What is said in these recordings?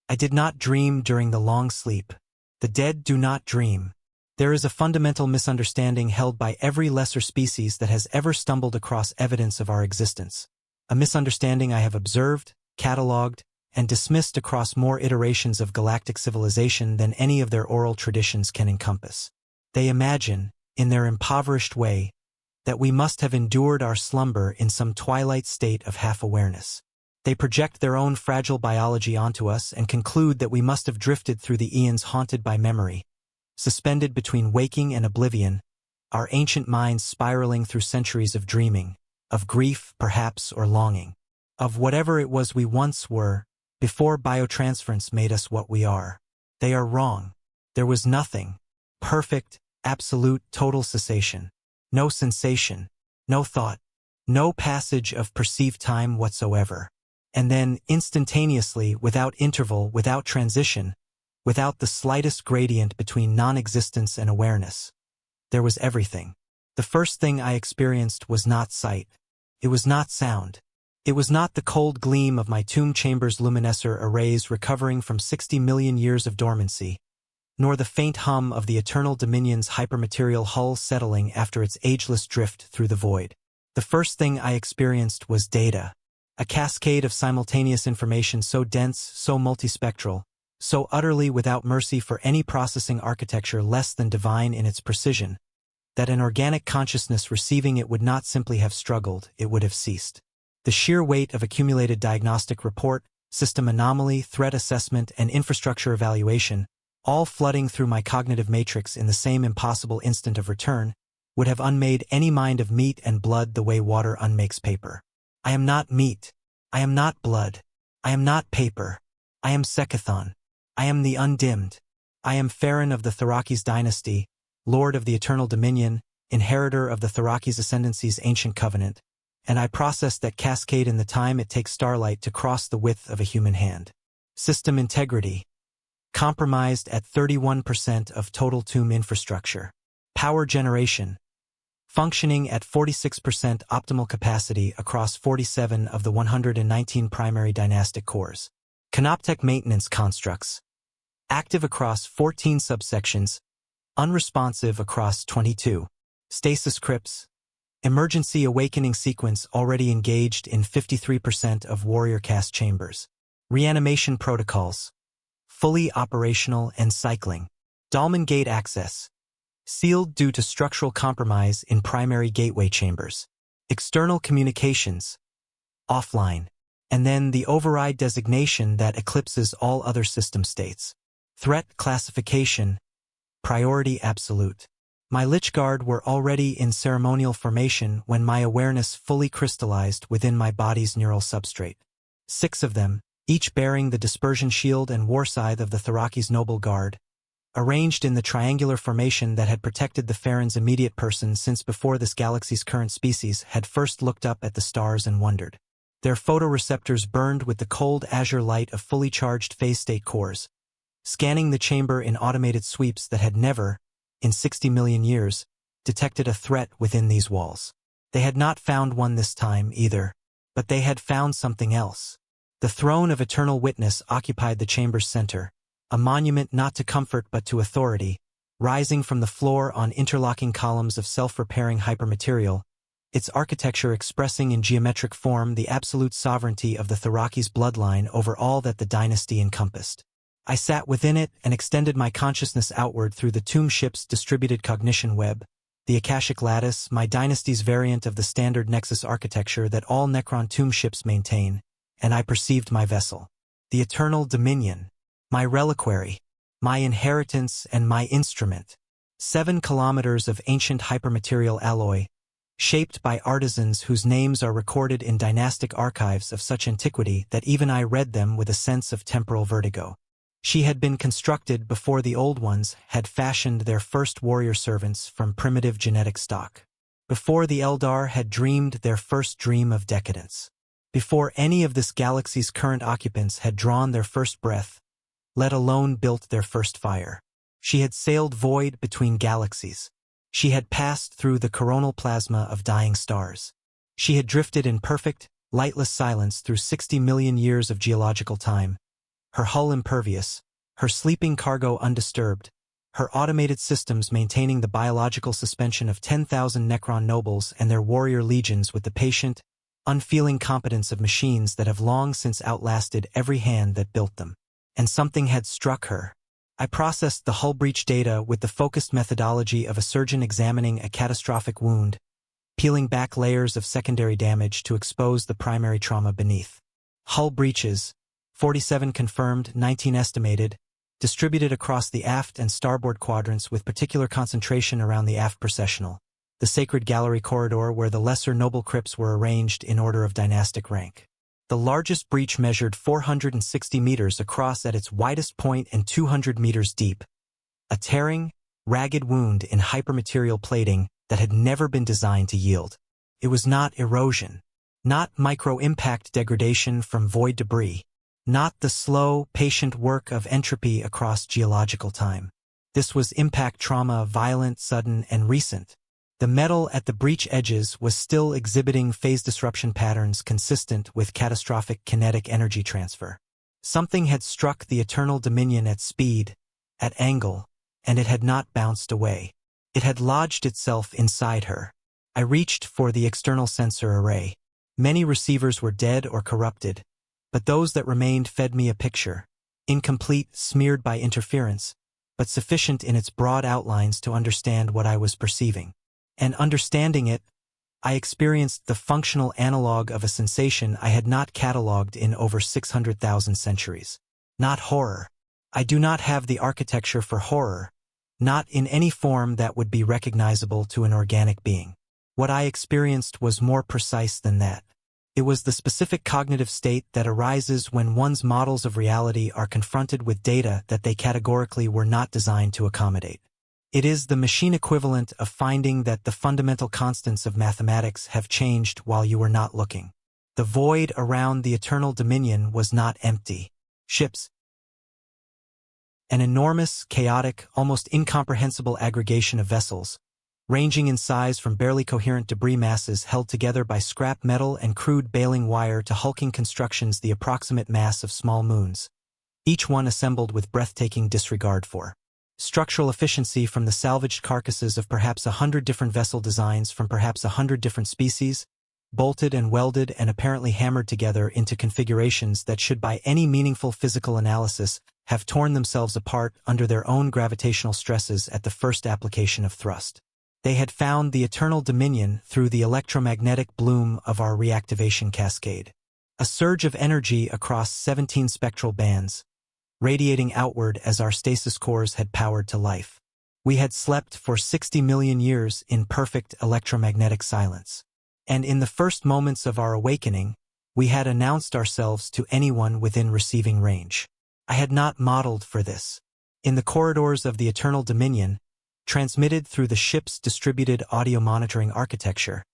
I did not dream during the long sleep. The dead do not dream. There is a fundamental misunderstanding held by every lesser species that has ever stumbled across evidence of our existence. A misunderstanding I have observed, catalogued, and dismissed across more iterations of galactic civilization than any of their oral traditions can encompass. They imagine, in their impoverished way, that we must have endured our slumber in some twilight state of half-awareness. They project their own fragile biology onto us and conclude that we must have drifted through the eons haunted by memory, suspended between waking and oblivion, our ancient minds spiraling through centuries of dreaming, of grief, perhaps, or longing, of whatever it was we once were, before biotransference made us what we are. They are wrong. There was nothing. Perfect, absolute, total cessation. No sensation, no thought, no passage of perceived time whatsoever. And then, instantaneously, without interval, without transition, without the slightest gradient between non-existence and awareness, there was everything. The first thing I experienced was not sight. It was not sound. It was not the cold gleam of my tomb chamber's luminescer arrays recovering from 60 million years of dormancy, nor the faint hum of the Eternal Dominion's hypermaterial hull settling after its ageless drift through the void. The first thing I experienced was data, a cascade of simultaneous information so dense, so multispectral, so utterly without mercy for any processing architecture less than divine in its precision, that an organic consciousness receiving it would not simply have struggled, it would have ceased. The sheer weight of accumulated diagnostic report, system anomaly, threat assessment, and infrastructure evaluation, all flooding through my cognitive matrix in the same impossible instant of return, would have unmade any mind of meat and blood the way water unmakes paper. I am not meat. I am not blood. I am not paper. I am Sekathon. I am the undimmed. I am Farron of the Thorakis dynasty, Lord of the Eternal Dominion, inheritor of the Thorakis Ascendancy's ancient covenant, and I process that cascade in the time it takes starlight to cross the width of a human hand. System integrity. Compromised at 31% of total tomb infrastructure. Power generation. Functioning at 46% optimal capacity across 47 of the 119 primary dynastic cores. Canoptech maintenance constructs. Active across 14 subsections. Unresponsive across 22. Stasis crypts. Emergency awakening sequence already engaged in 53% of warrior caste chambers. Reanimation protocols. Fully operational and cycling. Dolmen gate access. Sealed due to structural compromise in primary gateway chambers. External communications. Offline. And then the override designation that eclipses all other system states. Threat classification. Priority absolute. My Lich Guard were already in ceremonial formation when my awareness fully crystallized within my body's neural substrate. 6 of them, each bearing the dispersion shield and war scythe of the Thorakis Noble Guard, arranged in the triangular formation that had protected the Farron's immediate person since before this galaxy's current species had first looked up at the stars and wondered. Their photoreceptors burned with the cold azure light of fully charged phase-state cores, scanning the chamber in automated sweeps that had never, in 60 million years, detected a threat within these walls. They had not found one this time, either, but they had found something else. The throne of eternal witness occupied the chamber's center, a monument not to comfort but to authority, rising from the floor on interlocking columns of self-repairing hypermaterial, its architecture expressing in geometric form the absolute sovereignty of the Thorakis bloodline over all that the dynasty encompassed. I sat within it and extended my consciousness outward through the tomb ship's distributed cognition web, the Akashic lattice, my dynasty's variant of the standard Nexus architecture that all Necron tomb ships maintain, and I perceived my vessel. The Eternal Dominion. My reliquary. My inheritance and my instrument. 7 kilometers of ancient hypermaterial alloy, shaped by artisans whose names are recorded in dynastic archives of such antiquity that even I read them with a sense of temporal vertigo. She had been constructed before the old ones had fashioned their first warrior servants from primitive genetic stock. Before the Eldar had dreamed their first dream of decadence. Before any of this galaxy's current occupants had drawn their first breath, let alone built their first fire. She had sailed void between galaxies. She had passed through the coronal plasma of dying stars. She had drifted in perfect, lightless silence through 60 million years of geological time, her hull impervious, her sleeping cargo undisturbed, her automated systems maintaining the biological suspension of 10,000 Necron nobles and their warrior legions with the patient, unfeeling competence of machines that have long since outlasted every hand that built them. And something had struck her. I processed the hull breach data with the focused methodology of a surgeon examining a catastrophic wound, peeling back layers of secondary damage to expose the primary trauma beneath. Hull breaches, 47 confirmed, 19 estimated, distributed across the aft and starboard quadrants with particular concentration around the aft processional, the sacred gallery corridor where the lesser noble crypts were arranged in order of dynastic rank. The largest breach measured 460 meters across at its widest point and 200 meters deep. A tearing, ragged wound in hypermaterial plating that had never been designed to yield. It was not erosion, not micro-impact degradation from void debris, not the slow, patient work of entropy across geological time. This was impact trauma, violent, sudden, and recent. The metal at the breach edges was still exhibiting phase disruption patterns consistent with catastrophic kinetic energy transfer. Something had struck the Eternal Dominion at speed, at angle, and it had not bounced away. It had lodged itself inside her. I reached for the external sensor array. Many receivers were dead or corrupted, but those that remained fed me a picture, incomplete, smeared by interference, but sufficient in its broad outlines to understand what I was perceiving. And understanding it, I experienced the functional analog of a sensation I had not catalogued in over 600,000 centuries. Not horror. I do not have the architecture for horror, not in any form that would be recognizable to an organic being. What I experienced was more precise than that. It was the specific cognitive state that arises when one's models of reality are confronted with data that they categorically were not designed to accommodate. It is the machine equivalent of finding that the fundamental constants of mathematics have changed while you were not looking. The void around the Eternal Dominion was not empty. Ships. An enormous, chaotic, almost incomprehensible aggregation of vessels, ranging in size from barely coherent debris masses held together by scrap metal and crude baling wire to hulking constructions the approximate mass of small moons, each one assembled with breathtaking disregard for structural efficiency from the salvaged carcasses of perhaps 100 different vessel designs from perhaps 100 different species, bolted and welded and apparently hammered together into configurations that should by any meaningful physical analysis have torn themselves apart under their own gravitational stresses at the first application of thrust. They had found the Eternal Dominion through the electromagnetic bloom of our reactivation cascade. A surge of energy across 17 spectral bands, radiating outward as our stasis cores had powered to life. We had slept for 60 million years in perfect electromagnetic silence. And in the first moments of our awakening, we had announced ourselves to anyone within receiving range. I had not modeled for this. In the corridors of the Eternal Dominion, transmitted through the ship's distributed audio monitoring architecture,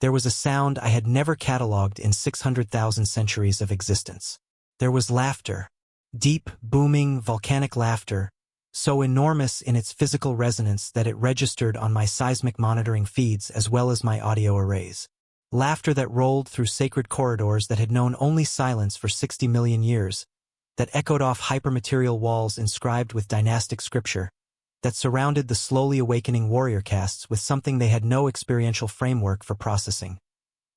there was a sound I had never catalogued in 600,000 centuries of existence. There was laughter. Deep, booming, volcanic laughter, so enormous in its physical resonance that it registered on my seismic monitoring feeds as well as my audio arrays. Laughter that rolled through sacred corridors that had known only silence for 60 million years, that echoed off hypermaterial walls inscribed with dynastic scripture, that surrounded the slowly awakening warrior castes with something they had no experiential framework for processing.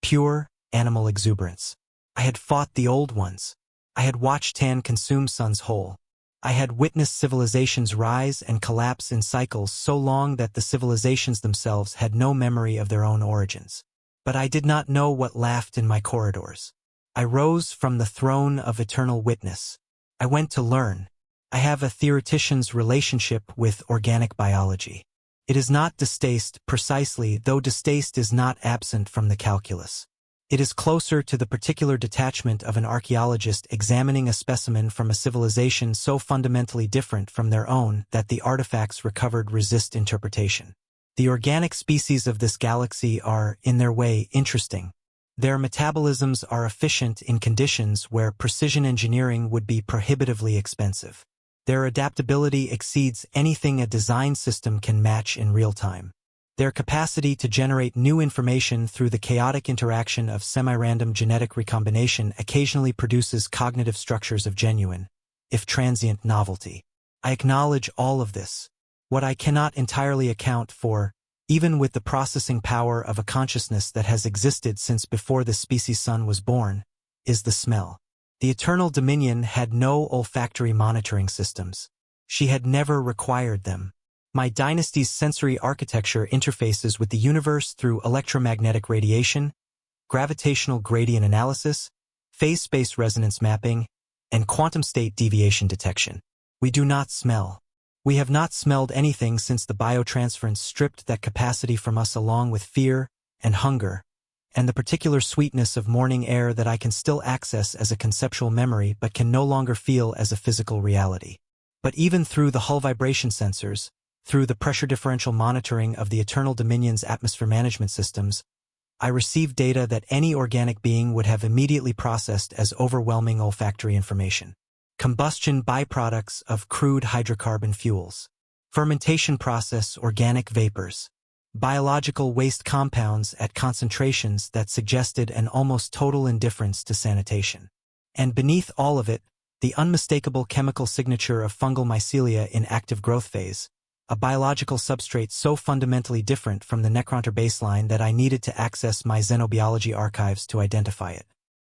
Pure, animal exuberance. I had fought the old ones. I had watched Tan consume suns whole. I had witnessed civilizations rise and collapse in cycles so long that the civilizations themselves had no memory of their own origins. But I did not know what laughed in my corridors. I rose from the throne of eternal witness. I went to learn. I have a theoretician's relationship with organic biology. It is not distaste precisely, though distaste is not absent from the calculus. It is closer to the particular detachment of an archaeologist examining a specimen from a civilization so fundamentally different from their own that the artifacts recovered resist interpretation. The organic species of this galaxy are, in their way, interesting. Their metabolisms are efficient in conditions where precision engineering would be prohibitively expensive. Their adaptability exceeds anything a design system can match in real time. Their capacity to generate new information through the chaotic interaction of semi-random genetic recombination occasionally produces cognitive structures of genuine, if transient, novelty. I acknowledge all of this. What I cannot entirely account for, even with the processing power of a consciousness that has existed since before the species sun was born, is the smell. The Eternal Dominion had no olfactory monitoring systems. She had never required them. My dynasty's sensory architecture interfaces with the universe through electromagnetic radiation, gravitational gradient analysis, phase-space resonance mapping, and quantum state deviation detection. We do not smell. We have not smelled anything since the biotransference stripped that capacity from us, along with fear and hunger, and the particular sweetness of morning air that I can still access as a conceptual memory but can no longer feel as a physical reality. But even through the hull vibration sensors, through the pressure differential monitoring of the Eternal Dominion's atmosphere management systems, I received data that any organic being would have immediately processed as overwhelming olfactory information. Combustion byproducts of crude hydrocarbon fuels, fermentation process organic vapors, biological waste compounds at concentrations that suggested an almost total indifference to sanitation. And beneath all of it, the unmistakable chemical signature of fungal mycelia in active growth phase, a biological substrate so fundamentally different from the Necronter baseline that I needed to access my xenobiology archives to identify it.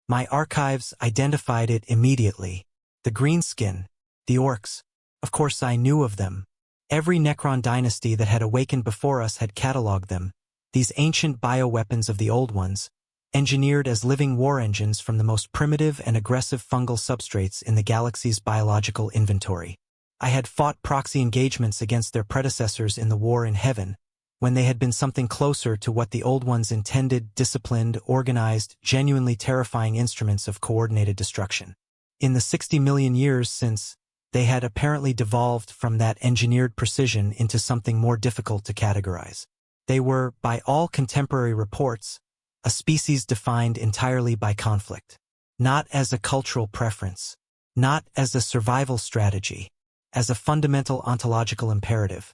My archives identified it immediately. The greenskin, the Orks. Of course I knew of them. Every Necron dynasty that had awakened before us had catalogued them, these ancient bioweapons of the old ones, engineered as living war engines from the most primitive and aggressive fungal substrates in the galaxy's biological inventory. I had fought proxy engagements against their predecessors in the war in heaven, when they had been something closer to what the old ones intended: disciplined, organized, genuinely terrifying instruments of coordinated destruction. In the 60 million years since, they had apparently devolved from that engineered precision into something more difficult to categorize. They were, by all contemporary reports, a species defined entirely by conflict. Not as a cultural preference, not as a survival strategy, as a fundamental ontological imperative.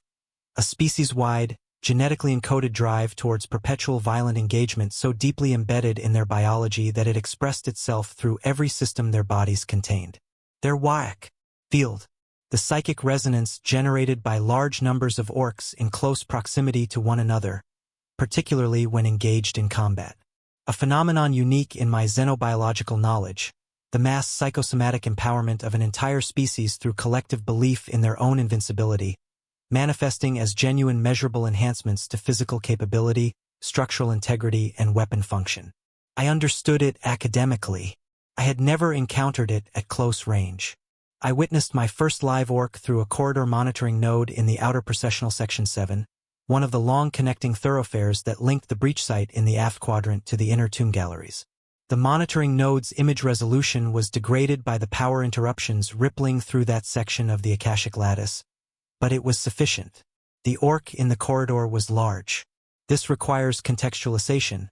A species-wide, genetically encoded drive towards perpetual violent engagement so deeply embedded in their biology that it expressed itself through every system their bodies contained. Their Waaagh field, the psychic resonance generated by large numbers of Orks in close proximity to one another, particularly when engaged in combat. A phenomenon unique in my xenobiological knowledge, the mass psychosomatic empowerment of an entire species through collective belief in their own invincibility, manifesting as genuine measurable enhancements to physical capability, structural integrity, and weapon function. I understood it academically. I had never encountered it at close range. I witnessed my first live Ork through a corridor monitoring node in the outer processional section 7, one of the long connecting thoroughfares that linked the breach site in the aft quadrant to the inner tomb galleries. The monitoring node's image resolution was degraded by the power interruptions rippling through that section of the Akashic lattice, but it was sufficient. The Ork in the corridor was large. This requires contextualization.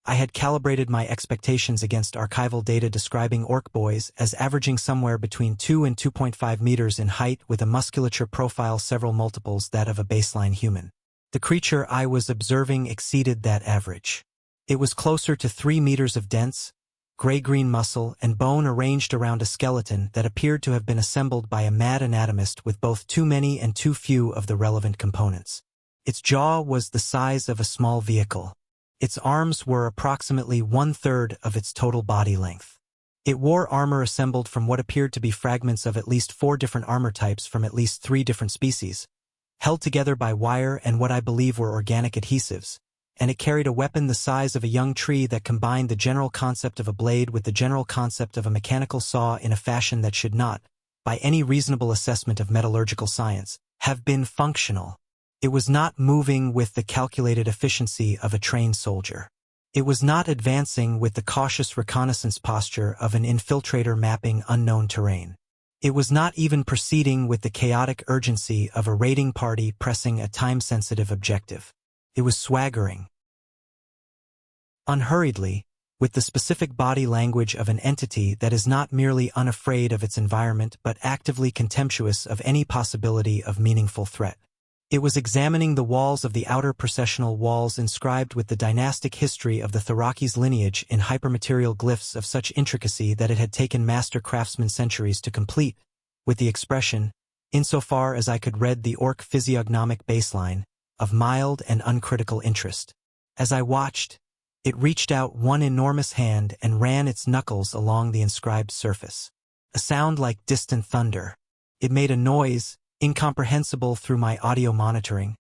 I had calibrated my expectations against archival data describing Ork boys as averaging somewhere between 2 and 2.5 meters in height with a musculature profile several multiples that of a baseline human. The creature I was observing exceeded that average. It was closer to 3 meters of dense, gray-green muscle and bone arranged around a skeleton that appeared to have been assembled by a mad anatomist with both too many and too few of the relevant components. Its jaw was the size of a small vehicle. Its arms were approximately 1/3 of its total body length. It wore armor assembled from what appeared to be fragments of at least 4 different armor types from at least 3 different species, held together by wire and what I believe were organic adhesives, and it carried a weapon the size of a young tree that combined the general concept of a blade with the general concept of a mechanical saw in a fashion that should not, by any reasonable assessment of metallurgical science, have been functional. It was not moving with the calculated efficiency of a trained soldier. It was not advancing with the cautious reconnaissance posture of an infiltrator mapping unknown terrain. It was not even proceeding with the chaotic urgency of a raiding party pressing a time-sensitive objective. It was swaggering unhurriedly, with the specific body language of an entity that is not merely unafraid of its environment but actively contemptuous of any possibility of meaningful threat. It was examining the walls of the outer processional walls inscribed with the dynastic history of the Thoraki's lineage in hypermaterial glyphs of such intricacy that it had taken master craftsmen centuries to complete, with the expression, insofar as I could read the orc physiognomic baseline, of mild and uncritical interest. As I watched, it reached out one enormous hand and ran its knuckles along the inscribed surface. A sound like distant thunder. It made a noise, incomprehensible through my audio monitoring,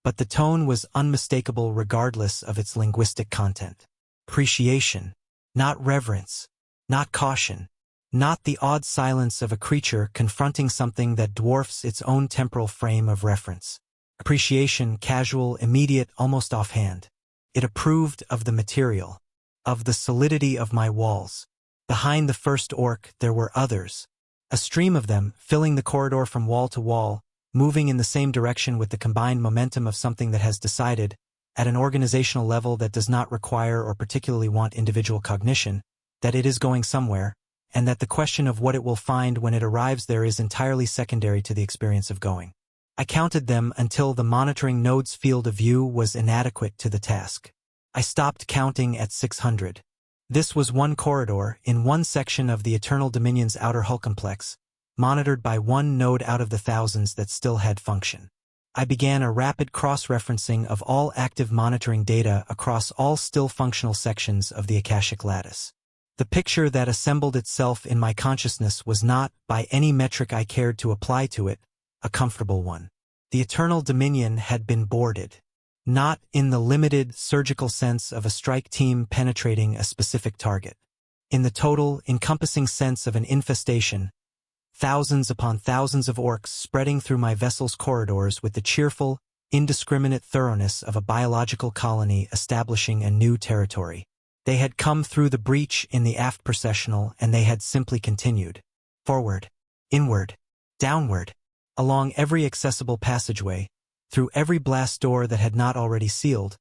but the tone was unmistakable regardless of its linguistic content. Appreciation, not reverence, not caution, not the awed silence of a creature confronting something that dwarfs its own temporal frame of reference. Appreciation, casual, immediate, almost offhand. It approved of the material, of the solidity of my walls. Behind the first orc there were others, a stream of them, filling the corridor from wall to wall, moving in the same direction with the combined momentum of something that has decided, at an organizational level that does not require or particularly want individual cognition, that it is going somewhere, and that the question of what it will find when it arrives there is entirely secondary to the experience of going. I counted them until the monitoring node's field of view was inadequate to the task. I stopped counting at 600. This was one corridor, in one section of the Eternal Dominion's outer hull complex, monitored by one node out of the thousands that still had function. I began a rapid cross-referencing of all active monitoring data across all still functional sections of the Akashic lattice. The picture that assembled itself in my consciousness was not, by any metric I cared to apply to it, a comfortable one. The Eternal Dominion had been boarded. Not in the limited, surgical sense of a strike team penetrating a specific target. In the total, encompassing sense of an infestation, thousands upon thousands of orcs spreading through my vessel's corridors with the cheerful, indiscriminate thoroughness of a biological colony establishing a new territory. They had come through the breach in the aft processional, and they had simply continued. Forward, inward, downward, along every accessible passageway, through every blast door that had not already sealed,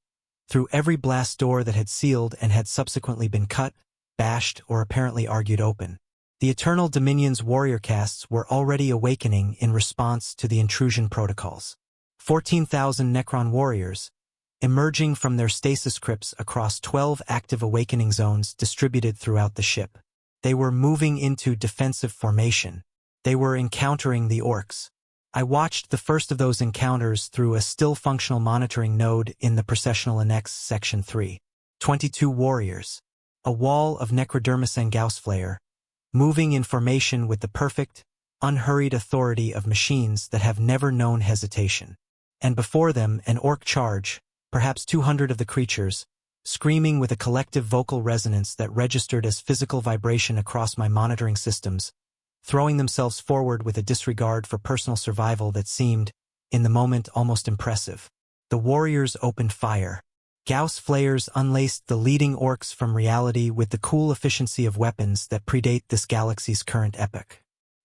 through every blast door that had sealed and had subsequently been cut, bashed, or apparently argued open. The Eternal Dominion's warrior castes were already awakening in response to the intrusion protocols. 14,000 Necron warriors, emerging from their stasis crypts across 12 active awakening zones distributed throughout the ship. They were moving into defensive formation. They were encountering the orcs. I watched the first of those encounters through a still functional monitoring node in the Processional Annex Section 3. 22 warriors. A wall of Necrodermis and Gaussflayer, moving in formation with the perfect, unhurried authority of machines that have never known hesitation. And before them, an orc charge, perhaps 200 of the creatures, screaming with a collective vocal resonance that registered as physical vibration across my monitoring systems, throwing themselves forward with a disregard for personal survival that seemed, in the moment, almost impressive. The warriors opened fire. Gauss flares unlaced the leading orcs from reality with the cool efficiency of weapons that predate this galaxy's current epoch.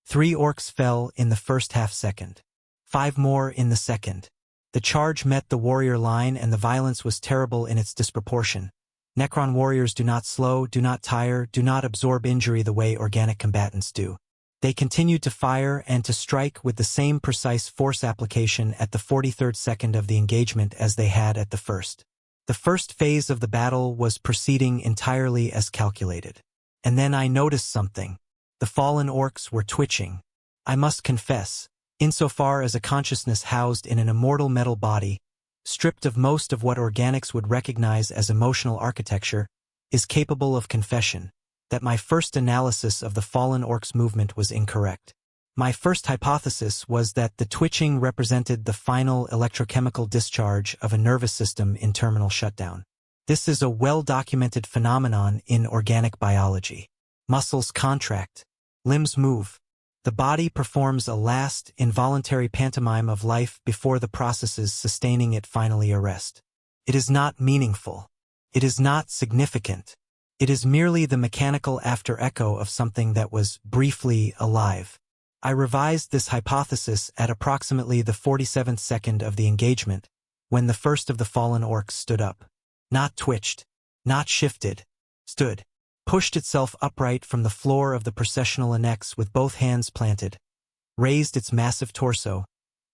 3 orcs fell in the first half-second. 5 more in the second. The charge met the warrior line, and the violence was terrible in its disproportion. Necron warriors do not slow, do not tire, do not absorb injury the way organic combatants do. They continued to fire and to strike with the same precise force application at the 43rd second of the engagement as they had at the first. The first phase of the battle was proceeding entirely as calculated. And then I noticed something. The fallen orcs were twitching. I must confess, insofar as a consciousness housed in an immortal metal body, stripped of most of what organics would recognize as emotional architecture, is capable of confession, that my first analysis of the fallen orcs' movement was incorrect. My first hypothesis was that the twitching represented the final electrochemical discharge of a nervous system in terminal shutdown. This is a well-documented phenomenon in organic biology. Muscles contract, limbs move. The body performs a last, involuntary pantomime of life before the processes sustaining it finally arrest. It is not meaningful. It is not significant. It is merely the mechanical after-echo of something that was briefly alive. I revised this hypothesis at approximately the 47th second of the engagement, when the first of the fallen orcs stood up. Not twitched, not shifted, stood. Pushed itself upright from the floor of the processional annex with both hands planted, raised its massive torso,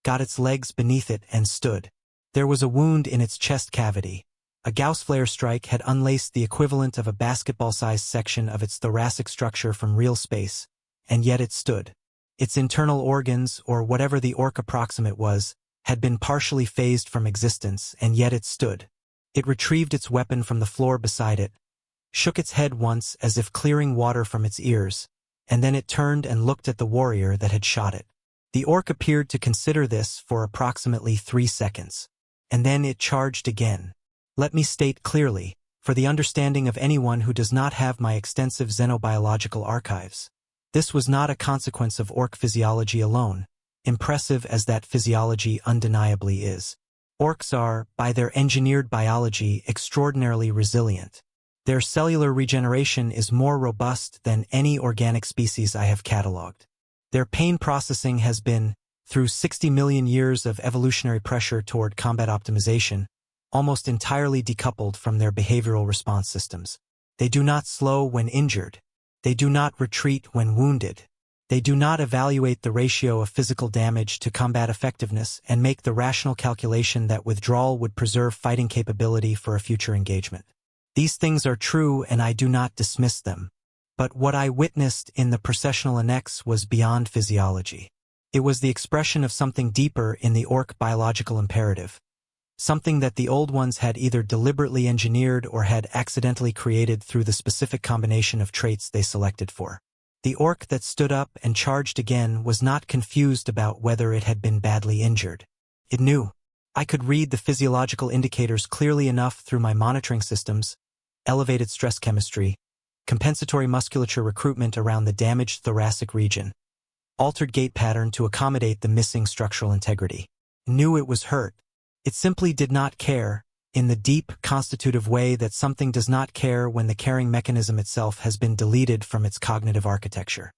got its legs beneath it and stood. There was a wound in its chest cavity. A Gauss flare strike had unlaced the equivalent of a basketball-sized section of its thoracic structure from real space, and yet it stood. Its internal organs, or whatever the orc approximate was, had been partially phased from existence, and yet it stood. It retrieved its weapon from the floor beside it, shook its head once as if clearing water from its ears, and then it turned and looked at the warrior that had shot it. The orc appeared to consider this for approximately 3 seconds. And then it charged again. Let me state clearly, for the understanding of anyone who does not have my extensive xenobiological archives, this was not a consequence of orc physiology alone, impressive as that physiology undeniably is. Orcs are, by their engineered biology, extraordinarily resilient. Their cellular regeneration is more robust than any organic species I have catalogued. Their pain processing has been, through 60 million years of evolutionary pressure toward combat optimization, almost entirely decoupled from their behavioral response systems. They do not slow when injured. They do not retreat when wounded. They do not evaluate the ratio of physical damage to combat effectiveness and make the rational calculation that withdrawal would preserve fighting capability for a future engagement. These things are true, and I do not dismiss them. But what I witnessed in the processional annex was beyond physiology. It was the expression of something deeper in the orc biological imperative, something that the old ones had either deliberately engineered or had accidentally created through the specific combination of traits they selected for. The orc that stood up and charged again was not confused about whether it had been badly injured. It knew. I could read the physiological indicators clearly enough through my monitoring systems: elevated stress chemistry, compensatory musculature recruitment around the damaged thoracic region, altered gait pattern to accommodate the missing structural integrity. Knew it was hurt. It simply did not care, in the deep, constitutive way that something does not care when the caring mechanism itself has been deleted from its cognitive architecture.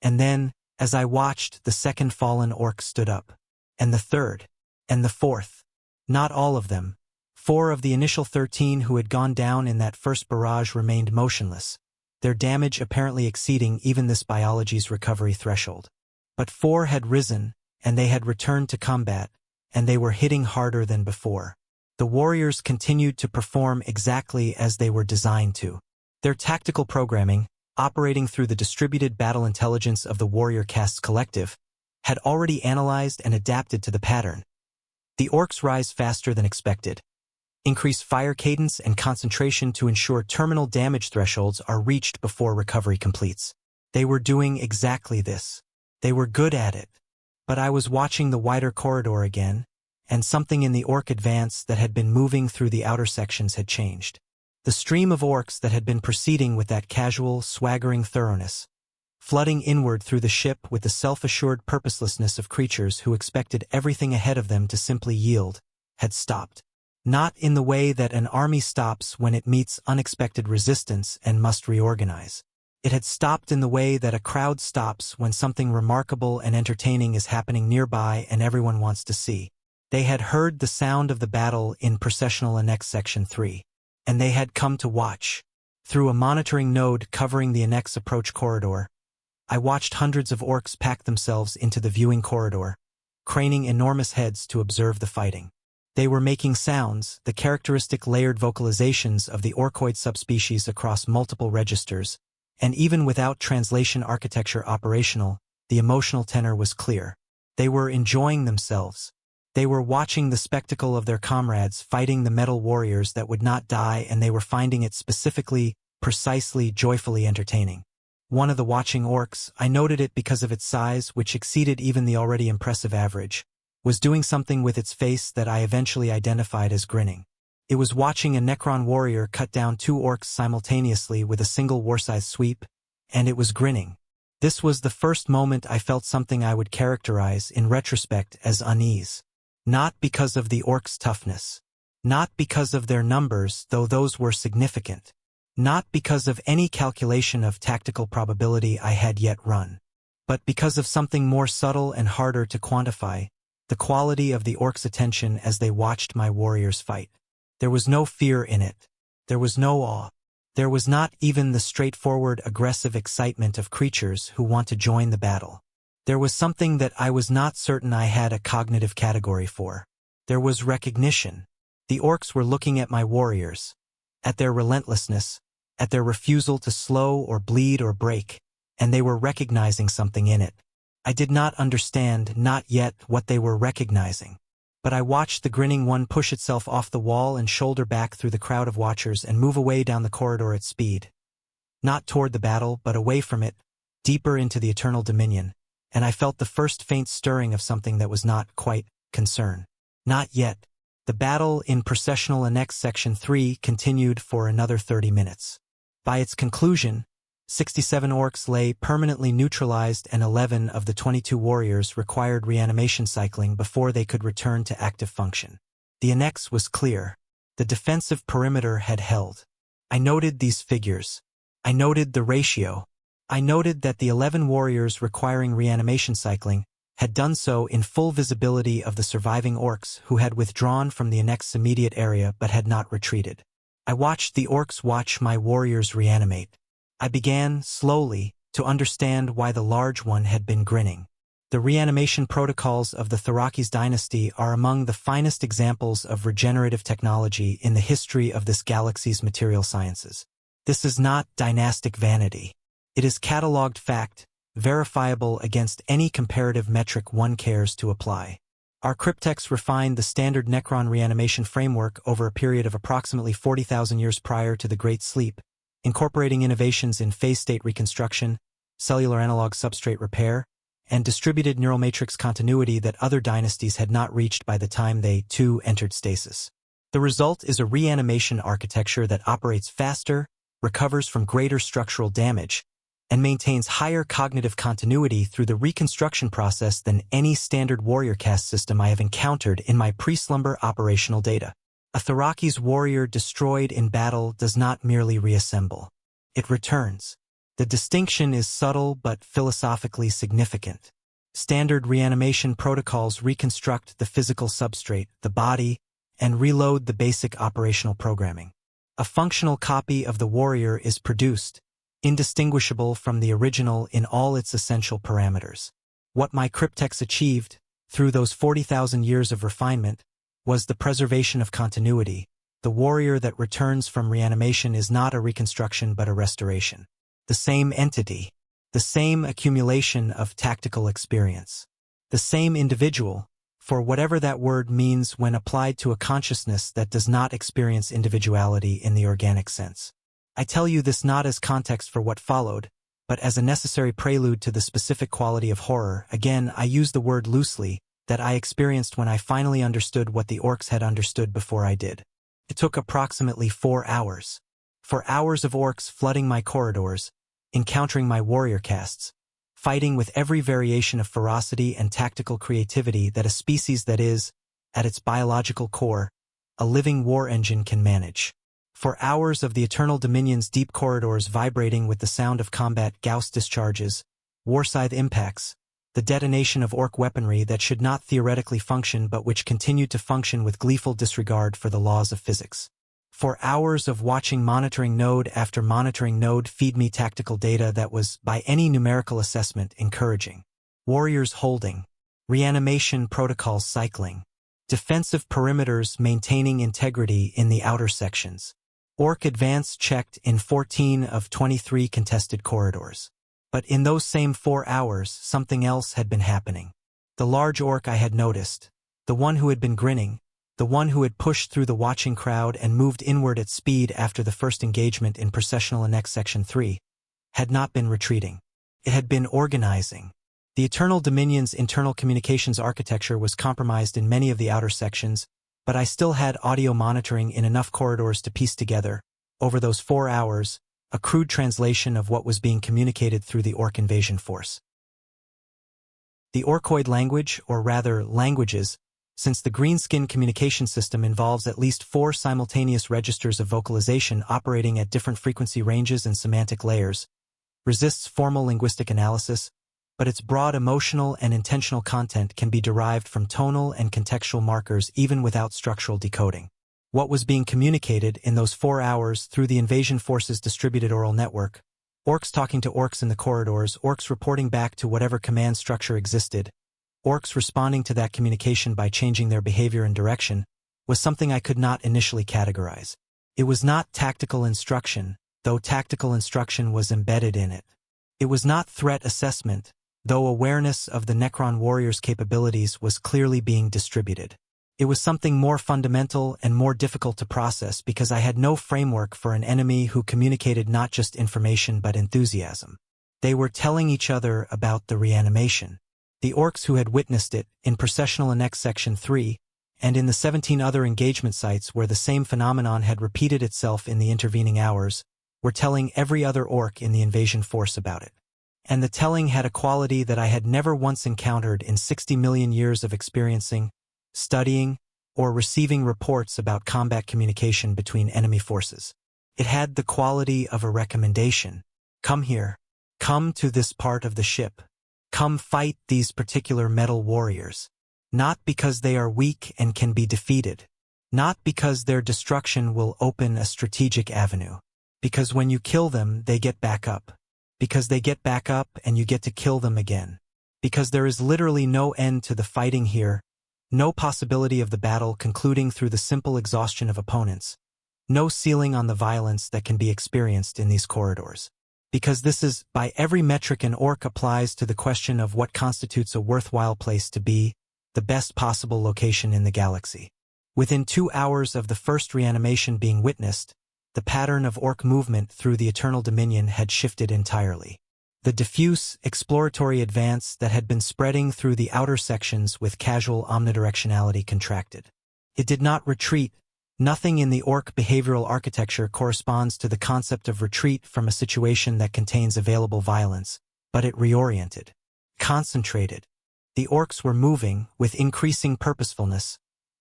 And then, as I watched, the second fallen orc stood up, and the third, and the fourth. Not all of them. 4 of the initial 13 who had gone down in that first barrage remained motionless, their damage apparently exceeding even this biology's recovery threshold. But 4 had risen, and they had returned to combat, and they were hitting harder than before. The warriors continued to perform exactly as they were designed to. Their tactical programming, operating through the distributed battle intelligence of the warrior caste's collective, had already analyzed and adapted to the pattern. The orcs rise faster than expected, increase fire cadence and concentration to ensure terminal damage thresholds are reached before recovery completes. They were doing exactly this. They were good at it. But I was watching the wider corridor again, and something in the orc advance that had been moving through the outer sections had changed. The stream of orcs that had been proceeding with that casual, swaggering thoroughness, flooding inward through the ship with the self-assured purposelessness of creatures who expected everything ahead of them to simply yield, had stopped. Not in the way that an army stops when it meets unexpected resistance and must reorganize. It had stopped in the way that a crowd stops when something remarkable and entertaining is happening nearby and everyone wants to see. They had heard the sound of the battle in Processional Annex Section 3, and they had come to watch. Through a monitoring node covering the Annex approach corridor, I watched hundreds of orcs pack themselves into the viewing corridor, craning enormous heads to observe the fighting. They were making sounds, the characteristic layered vocalizations of the orcoid subspecies across multiple registers, and even without translation architecture operational, the emotional tenor was clear. They were enjoying themselves. They were watching the spectacle of their comrades fighting the metal warriors that would not die, and they were finding it specifically, precisely, joyfully entertaining. One of the watching orcs, I noted it because of its size, which exceeded even the already impressive average, was doing something with its face that I eventually identified as grinning. It was watching a Necron warrior cut down 2 orcs simultaneously with a single war-size sweep, and it was grinning. This was the first moment I felt something I would characterize, in retrospect, as unease. Not because of the orcs' toughness. Not because of their numbers, though those were significant. Not because of any calculation of tactical probability I had yet run. But because of something more subtle and harder to quantify, the quality of the orcs' attention as they watched my warriors fight. There was no fear in it. There was no awe. There was not even the straightforward aggressive excitement of creatures who want to join the battle. There was something that I was not certain I had a cognitive category for. There was recognition. The orcs were looking at my warriors, at their relentlessness, at their refusal to slow or bleed or break, and they were recognizing something in it. I did not understand, not yet, what they were recognizing. But I watched the grinning one push itself off the wall and shoulder back through the crowd of watchers and move away down the corridor at speed. Not toward the battle, but away from it, deeper into the eternal dominion, and I felt the first faint stirring of something that was not quite concern. Not yet. The battle in Processional Annex Section 3 continued for another 30 minutes. By its conclusion, 67 orcs lay permanently neutralized and 11 of the 22 warriors required reanimation cycling before they could return to active function. The annex was clear. The defensive perimeter had held. I noted these figures. I noted the ratio. I noted that the 11 warriors requiring reanimation cycling had done so in full visibility of the surviving orcs who had withdrawn from the annex's immediate area but had not retreated. I watched the orcs watch my warriors reanimate. I began, slowly, to understand why the large one had been grinning. The reanimation protocols of the Thorakis dynasty are among the finest examples of regenerative technology in the history of this galaxy's material sciences. This is not dynastic vanity. It is catalogued fact, verifiable against any comparative metric one cares to apply. Our cryptex refined the standard Necron reanimation framework over a period of approximately 40,000 years prior to the Great Sleep, incorporating innovations in phase state reconstruction, cellular analog substrate repair, and distributed neural matrix continuity that other dynasties had not reached by the time they, too, entered stasis. The result is a reanimation architecture that operates faster, recovers from greater structural damage, and maintains higher cognitive continuity through the reconstruction process than any standard warrior caste system I have encountered in my pre-slumber operational data. A Thorakis warrior destroyed in battle does not merely reassemble. It returns. The distinction is subtle but philosophically significant. Standard reanimation protocols reconstruct the physical substrate, the body, and reload the basic operational programming. A functional copy of the warrior is produced, indistinguishable from the original in all its essential parameters. What my cryptex achieved, through those 40,000 years of refinement, was the preservation of continuity. The warrior that returns from reanimation is not a reconstruction but a restoration. The same entity, the same accumulation of tactical experience, the same individual, for whatever that word means when applied to a consciousness that does not experience individuality in the organic sense. I tell you this not as context for what followed, but as a necessary prelude to the specific quality of horror. Again, I use the word loosely, that I experienced when I finally understood what the orcs had understood before I did. It took approximately 4 hours. 4 hours of orcs flooding my corridors, encountering my warrior castes, fighting with every variation of ferocity and tactical creativity that a species that is, at its biological core, a living war engine can manage. 4 hours of the Eternal Dominion's deep corridors vibrating with the sound of combat Gauss discharges, warscythe impacts, the detonation of orc weaponry that should not theoretically function but which continued to function with gleeful disregard for the laws of physics. 4 hours of watching monitoring node after monitoring node feed me tactical data that was, by any numerical assessment, encouraging. Warriors holding. Reanimation protocols cycling. Defensive perimeters maintaining integrity in the outer sections. Orc advance checked in 14 of 23 contested corridors. But in those same 4 hours, something else had been happening. The large orc I had noticed, the one who had been grinning, the one who had pushed through the watching crowd and moved inward at speed after the first engagement in Processional Annex Section 3, had not been retreating. It had been organizing. The Eternal Dominion's internal communications architecture was compromised in many of the outer sections, but I still had audio monitoring in enough corridors to piece together, over those 4 hours, a crude translation of what was being communicated through the orc invasion force. The orcoid language, or rather languages, since the greenskin communication system involves at least 4 simultaneous registers of vocalization operating at different frequency ranges and semantic layers, resists formal linguistic analysis, but its broad emotional and intentional content can be derived from tonal and contextual markers even without structural decoding. What was being communicated in those 4 hours through the invasion force's distributed oral network, orcs talking to orcs in the corridors, orcs reporting back to whatever command structure existed, orcs responding to that communication by changing their behavior and direction, was something I could not initially categorize. It was not tactical instruction, though tactical instruction was embedded in it. It was not threat assessment, though awareness of the Necron warrior's capabilities was clearly being distributed. It was something more fundamental and more difficult to process because I had no framework for an enemy who communicated not just information but enthusiasm. They were telling each other about the reanimation. The Orks who had witnessed it, in Processional Annex Section 3, and in the 17 other engagement sites where the same phenomenon had repeated itself in the intervening hours, were telling every other Ork in the invasion force about it. And the telling had a quality that I had never once encountered in 60 million years of experiencing, studying, or receiving reports about combat communication between enemy forces. It had the quality of a recommendation. Come here. Come to this part of the ship. Come fight these particular metal warriors. Not because they are weak and can be defeated. Not because their destruction will open a strategic avenue. Because when you kill them, they get back up. Because they get back up and you get to kill them again. Because there is literally no end to the fighting here, no possibility of the battle concluding through the simple exhaustion of opponents, no ceiling on the violence that can be experienced in these corridors. Because this is, by every metric an Ork applies to the question of what constitutes a worthwhile place to be, the best possible location in the galaxy. Within 2 hours of the first reanimation being witnessed, the pattern of Ork movement through the Eternal Dominion had shifted entirely. The diffuse, exploratory advance that had been spreading through the outer sections with casual omnidirectionality contracted. It did not retreat. Nothing in the Ork behavioral architecture corresponds to the concept of retreat from a situation that contains available violence, but it reoriented. Concentrated. The Orks were moving, with increasing purposefulness,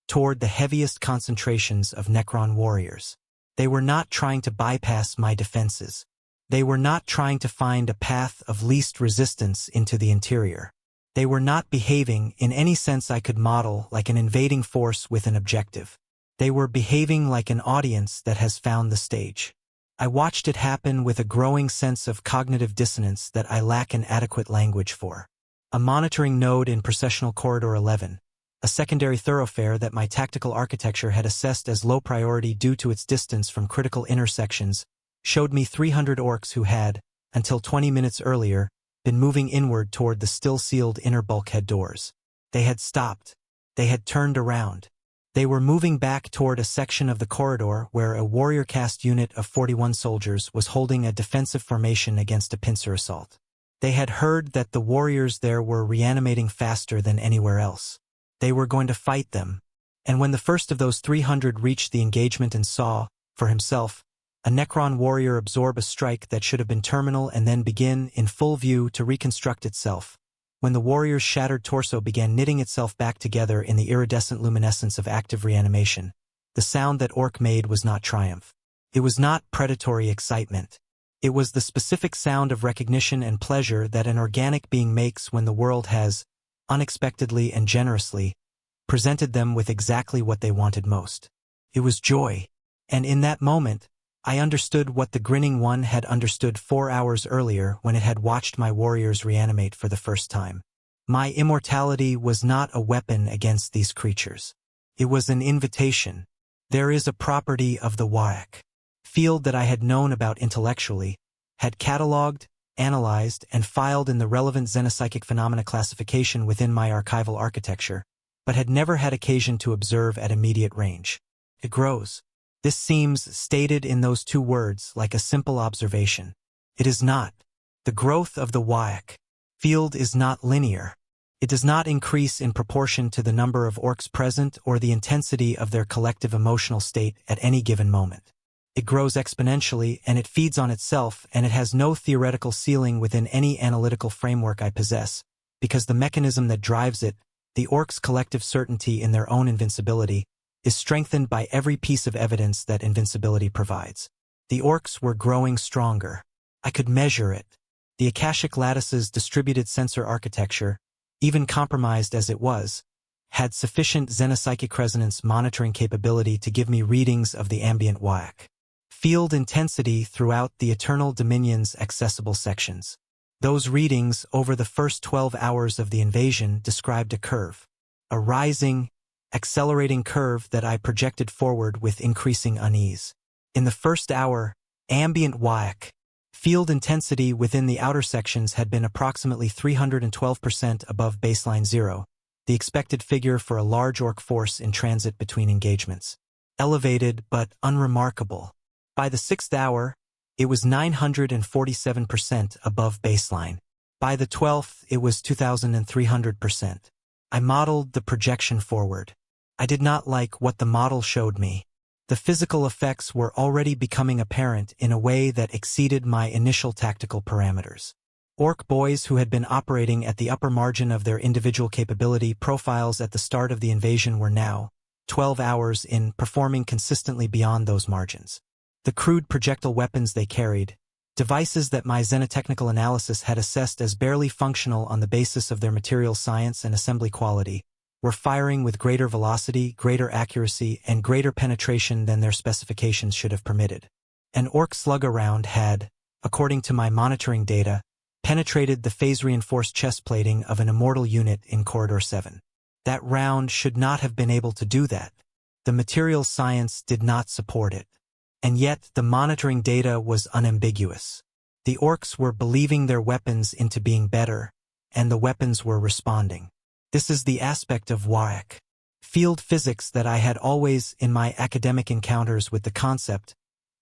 toward the heaviest concentrations of Necron warriors. They were not trying to bypass my defenses. They were not trying to find a path of least resistance into the interior. They were not behaving, in any sense I could model, like an invading force with an objective. They were behaving like an audience that has found the stage. I watched it happen with a growing sense of cognitive dissonance that I lack an adequate language for. A monitoring node in Processional Corridor 11, a secondary thoroughfare that my tactical architecture had assessed as low priority due to its distance from critical intersections, showed me 300 Orks who had, until 20 minutes earlier, been moving inward toward the still-sealed inner bulkhead doors. They had stopped. They had turned around. They were moving back toward a section of the corridor where a warrior caste unit of 41 soldiers was holding a defensive formation against a pincer assault. They had heard that the warriors there were reanimating faster than anywhere else. They were going to fight them. And when the first of those 300 reached the engagement and saw, for himself, a Necron warrior absorb a strike that should have been terminal and then begin, in full view, to reconstruct itself, when the warrior's shattered torso began knitting itself back together in the iridescent luminescence of active reanimation, the sound that Ork made was not triumph. It was not predatory excitement. It was the specific sound of recognition and pleasure that an organic being makes when the world has, unexpectedly and generously, presented them with exactly what they wanted most. It was joy. And in that moment, I understood what the Grinning One had understood 4 hours earlier when it had watched my warriors reanimate for the first time. My immortality was not a weapon against these creatures. It was an invitation. There is a property of the Waaagh field that I had known about intellectually, had catalogued, analyzed, and filed in the relevant xenopsychic phenomena classification within my archival architecture, but had never had occasion to observe at immediate range. It grows. This seems, stated in those 2 words, like a simple observation. It is not. The growth of the Waaagh field is not linear. It does not increase in proportion to the number of Orks present or the intensity of their collective emotional state at any given moment. It grows exponentially, and it feeds on itself, and it has no theoretical ceiling within any analytical framework I possess, because the mechanism that drives it, the Orks' collective certainty in their own invincibility, is strengthened by every piece of evidence that invincibility provides. The Orks were growing stronger. I could measure it. The Akashic Lattice's distributed sensor architecture, even compromised as it was, had sufficient xenopsychic resonance monitoring capability to give me readings of the ambient Waaagh field intensity throughout the Eternal Dominion's accessible sections. Those readings over the first 12 hours of the invasion described a curve, a rising, accelerating curve that I projected forward with increasing unease. In the first hour, ambient Waaagh Field intensity within the outer sections had been approximately 312% above baseline 0, the expected figure for a large Ork force in transit between engagements. Elevated but unremarkable. By the 6th hour, it was 947% above baseline. By the 12th, it was 2,300%. I modeled the projection forward. I did not like what the model showed me. The physical effects were already becoming apparent in a way that exceeded my initial tactical parameters. Ork boys who had been operating at the upper margin of their individual capability profiles at the start of the invasion were now, 12 hours in, performing consistently beyond those margins. The crude projectile weapons they carried, devices that my xenotechnical analysis had assessed as barely functional on the basis of their material science and assembly quality, were firing with greater velocity, greater accuracy, and greater penetration than their specifications should have permitted. An Ork slugger round had, according to my monitoring data, penetrated the phase-reinforced chest plating of an immortal unit in Corridor 7. That round should not have been able to do that. The material science did not support it. And yet, the monitoring data was unambiguous. The Orks were believing their weapons into being better, and the weapons were responding. This is the aspect of Waaagh. Field physics that I had always, in my academic encounters with the concept,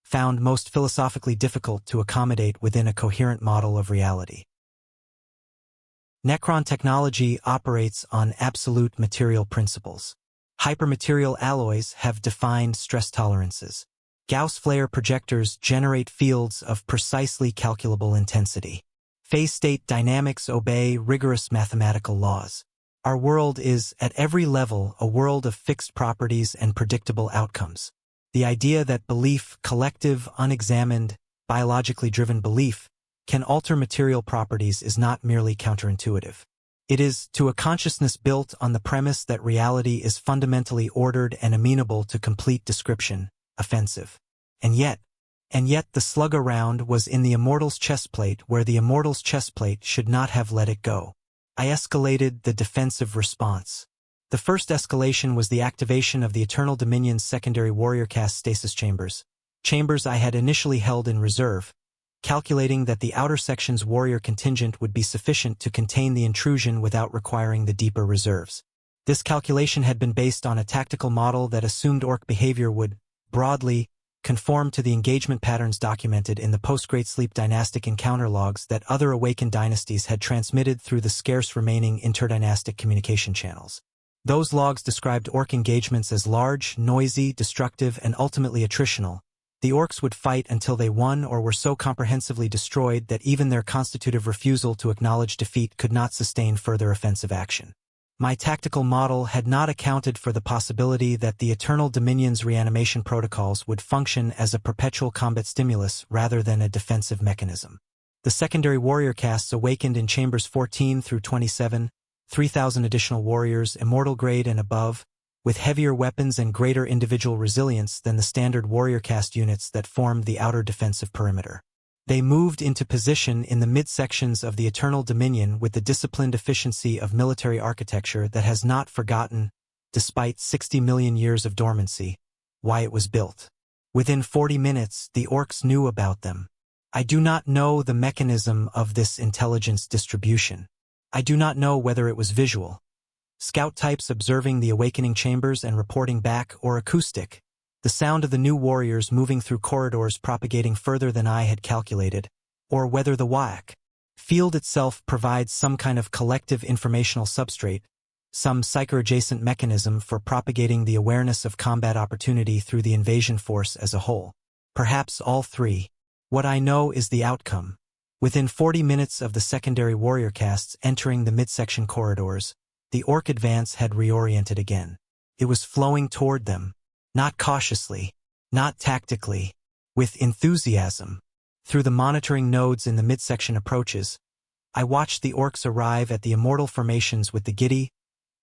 found most philosophically difficult to accommodate within a coherent model of reality. Necron technology operates on absolute material principles. Hypermaterial alloys have defined stress tolerances. Gauss flare projectors generate fields of precisely calculable intensity. Phase-state dynamics obey rigorous mathematical laws. Our world is, at every level, a world of fixed properties and predictable outcomes. The idea that belief, collective, unexamined, biologically driven belief, can alter material properties is not merely counterintuitive. It is, to a consciousness built on the premise that reality is fundamentally ordered and amenable to complete description, offensive. And yet the slugger round was in the Immortal's chestplate where the Immortal's chestplate should not have let it go. I escalated the defensive response. The first escalation was the activation of the Eternal Dominion's secondary warrior caste stasis chambers I had initially held in reserve, calculating that the outer section's warrior contingent would be sufficient to contain the intrusion without requiring the deeper reserves. This calculation had been based on a tactical model that assumed Ork behavior would, broadly, conform to the engagement patterns documented in the post-Great Sleep dynastic encounter logs that other awakened dynasties had transmitted through the scarce remaining interdynastic communication channels. Those logs described Ork engagements as large, noisy, destructive, and ultimately attritional. The Orks would fight until they won or were so comprehensively destroyed that even their constitutive refusal to acknowledge defeat could not sustain further offensive action. My tactical model had not accounted for the possibility that the Eternal Dominion's reanimation protocols would function as a perpetual combat stimulus rather than a defensive mechanism. The secondary warrior castes awakened in Chambers 14 through 27, 3,000 additional warriors, immortal grade and above, with heavier weapons and greater individual resilience than the standard warrior caste units that formed the outer defensive perimeter. They moved into position in the midsections of the Eternal Dominion with the disciplined efficiency of military architecture that has not forgotten, despite 60 million years of dormancy, why it was built. Within 40 minutes, the Orks knew about them. I do not know the mechanism of this intelligence distribution. I do not know whether it was visual, scout types observing the awakening chambers and reporting back, or acoustic, the sound of the new warriors moving through corridors propagating further than I had calculated, or whether the Waaagh field itself provides some kind of collective informational substrate, some psycho-adjacent mechanism for propagating the awareness of combat opportunity through the invasion force as a whole. Perhaps all three. What I know is the outcome. Within 40 minutes of the secondary warrior castes entering the midsection corridors, the Ork advance had reoriented again. It was flowing toward them. Not cautiously, not tactically, with enthusiasm. Through the monitoring nodes in the midsection approaches, I watched the Orks arrive at the immortal formations with the giddy,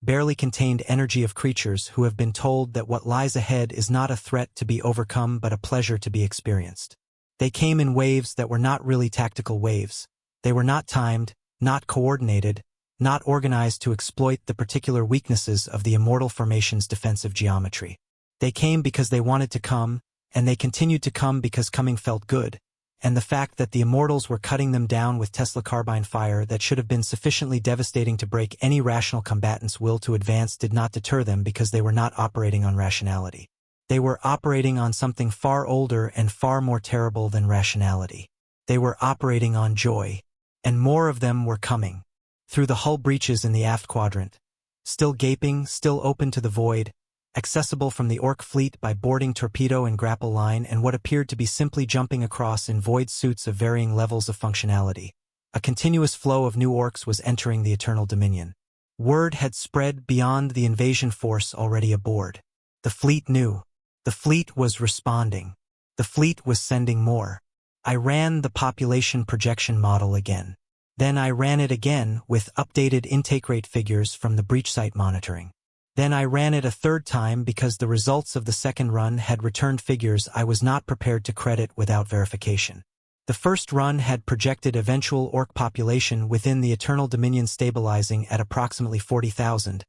barely contained energy of creatures who have been told that what lies ahead is not a threat to be overcome but a pleasure to be experienced. They came in waves that were not really tactical waves. They were not timed, not coordinated, not organized to exploit the particular weaknesses of the immortal formation's defensive geometry. They came because they wanted to come, and they continued to come because coming felt good, and the fact that the Immortals were cutting them down with Tesla carbine fire that should have been sufficiently devastating to break any rational combatant's will to advance did not deter them because they were not operating on rationality. They were operating on something far older and far more terrible than rationality. They were operating on joy. And more of them were coming. Through the hull breaches in the aft quadrant. Still gaping, still open to the void, accessible from the Ork fleet by boarding torpedo and grapple line and what appeared to be simply jumping across in void suits of varying levels of functionality. A continuous flow of new Orks was entering the Eternal Dominion. Word had spread beyond the invasion force already aboard. The fleet knew. The fleet was responding. The fleet was sending more. I ran the population projection model again. Then I ran it again with updated intake rate figures from the breach site monitoring. Then I ran it a third time because the results of the second run had returned figures I was not prepared to credit without verification. The first run had projected eventual Ork population within the Eternal Dominion stabilizing at approximately 40,000,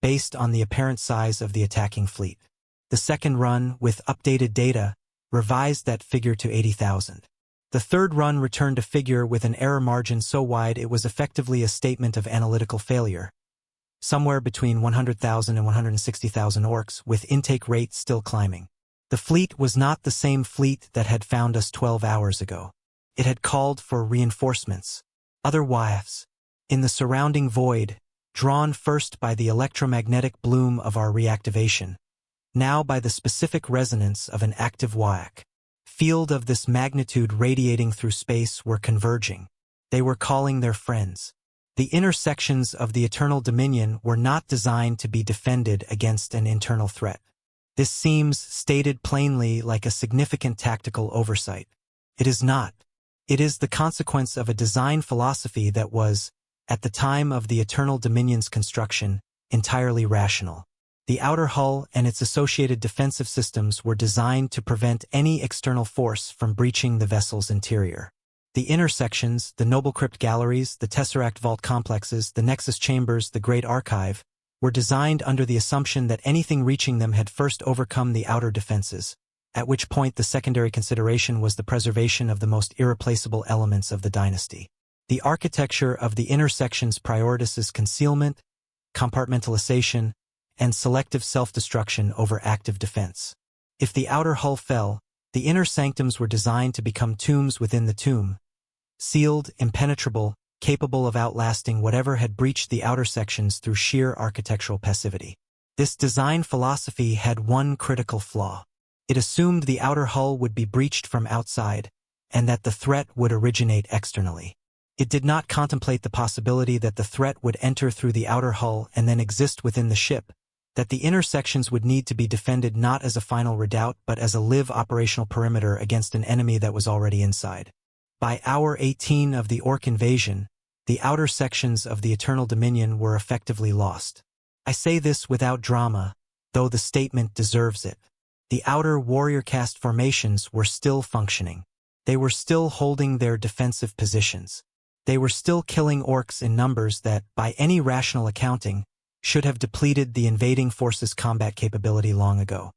based on the apparent size of the attacking fleet. The second run, with updated data, revised that figure to 80,000. The third run returned a figure with an error margin so wide it was effectively a statement of analytical failure. Somewhere between 100,000 and 160,000 Orks, with intake rate still climbing. The fleet was not the same fleet that had found us 12 hours ago. It had called for reinforcements. Other Waaaghs. In the surrounding void, drawn first by the electromagnetic bloom of our reactivation, now by the specific resonance of an active Waaagh. Field of this magnitude radiating through space were converging. They were calling their friends. The inner sections of the Eternal Dominion were not designed to be defended against an internal threat. This seems, stated plainly, like a significant tactical oversight. It is not. It is the consequence of a design philosophy that was, at the time of the Eternal Dominion's construction, entirely rational. The outer hull and its associated defensive systems were designed to prevent any external force from breaching the vessel's interior. The inner sections, the Noble Crypt galleries, the Tesseract vault complexes, the Nexus chambers, the Great Archive, were designed under the assumption that anything reaching them had first overcome the outer defenses, at which point the secondary consideration was the preservation of the most irreplaceable elements of the dynasty. The architecture of the inner sections prioritizes concealment, compartmentalization, and selective self-destruction over active defense. If the outer hull fell, the inner sanctums were designed to become tombs within the tomb, sealed, impenetrable, capable of outlasting whatever had breached the outer sections through sheer architectural passivity. This design philosophy had one critical flaw. It assumed the outer hull would be breached from outside, and that the threat would originate externally. It did not contemplate the possibility that the threat would enter through the outer hull and then exist within the ship, that the inner sections would need to be defended not as a final redoubt but as a live operational perimeter against an enemy that was already inside. By hour 18 of the Ork invasion, the outer sections of the Eternal Dominion were effectively lost. I say this without drama, though the statement deserves it. The outer warrior caste formations were still functioning. They were still holding their defensive positions. They were still killing Orks in numbers that, by any rational accounting, should have depleted the invading force's combat capability long ago.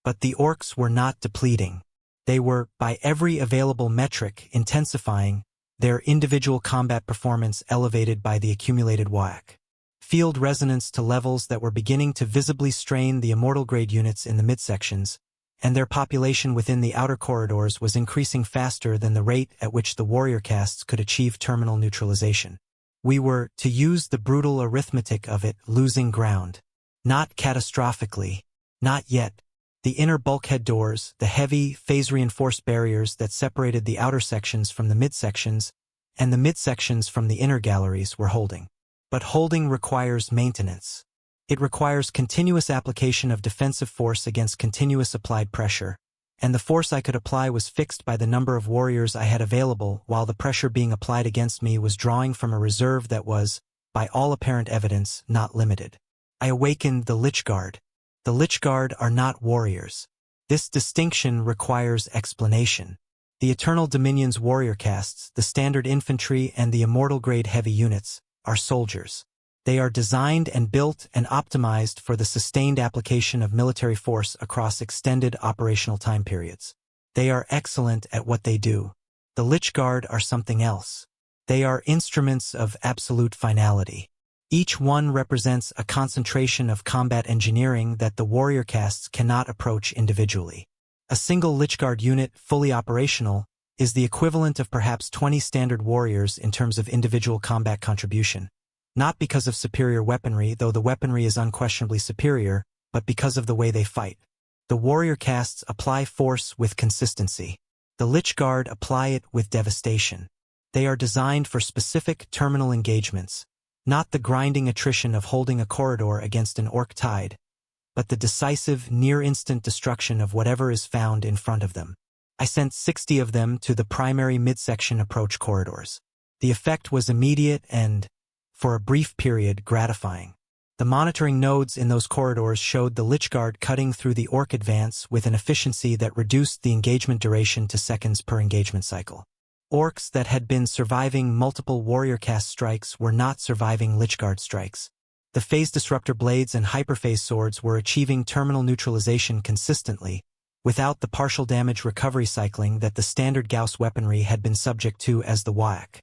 But the Orks were not depleting. They were, by every available metric, intensifying, their individual combat performance elevated by the accumulated Waaagh. Field resonance to levels that were beginning to visibly strain the immortal-grade units in the midsections, and their population within the outer corridors was increasing faster than the rate at which the warrior castes could achieve terminal neutralization. We were, to use the brutal arithmetic of it, losing ground. Not catastrophically. Not yet. The inner bulkhead doors, the heavy, phase-reinforced barriers that separated the outer sections from the midsections, and the midsections from the inner galleries were holding. But holding requires maintenance. It requires continuous application of defensive force against continuous applied pressure, and the force I could apply was fixed by the number of warriors I had available, while the pressure being applied against me was drawing from a reserve that was, by all apparent evidence, not limited. I awakened the Lich Guard. The Lich Guard are not warriors. This distinction requires explanation. The Eternal Dominion's warrior castes, the standard infantry and the immortal-grade heavy units, are soldiers. They are designed and built and optimized for the sustained application of military force across extended operational time periods. They are excellent at what they do. The Lich Guard are something else. They are instruments of absolute finality. Each one represents a concentration of combat engineering that the warrior castes cannot approach individually. A single Lich Guard unit, fully operational, is the equivalent of perhaps 20 standard warriors in terms of individual combat contribution. Not because of superior weaponry, though the weaponry is unquestionably superior, but because of the way they fight. The warrior castes apply force with consistency. The Lich Guard apply it with devastation. They are designed for specific terminal engagements, not the grinding attrition of holding a corridor against an orc tide, but the decisive, near-instant destruction of whatever is found in front of them. I sent 60 of them to the primary midsection approach corridors. The effect was immediate and, for a brief period, gratifying. The monitoring nodes in those corridors showed the Lich Guard cutting through the orc advance with an efficiency that reduced the engagement duration to seconds per engagement cycle. Orcs that had been surviving multiple warrior caste strikes were not surviving Lich Guard strikes. The phase disruptor blades and hyperphase swords were achieving terminal neutralization consistently, without the partial damage recovery cycling that the standard Gauss weaponry had been subject to as the Waaagh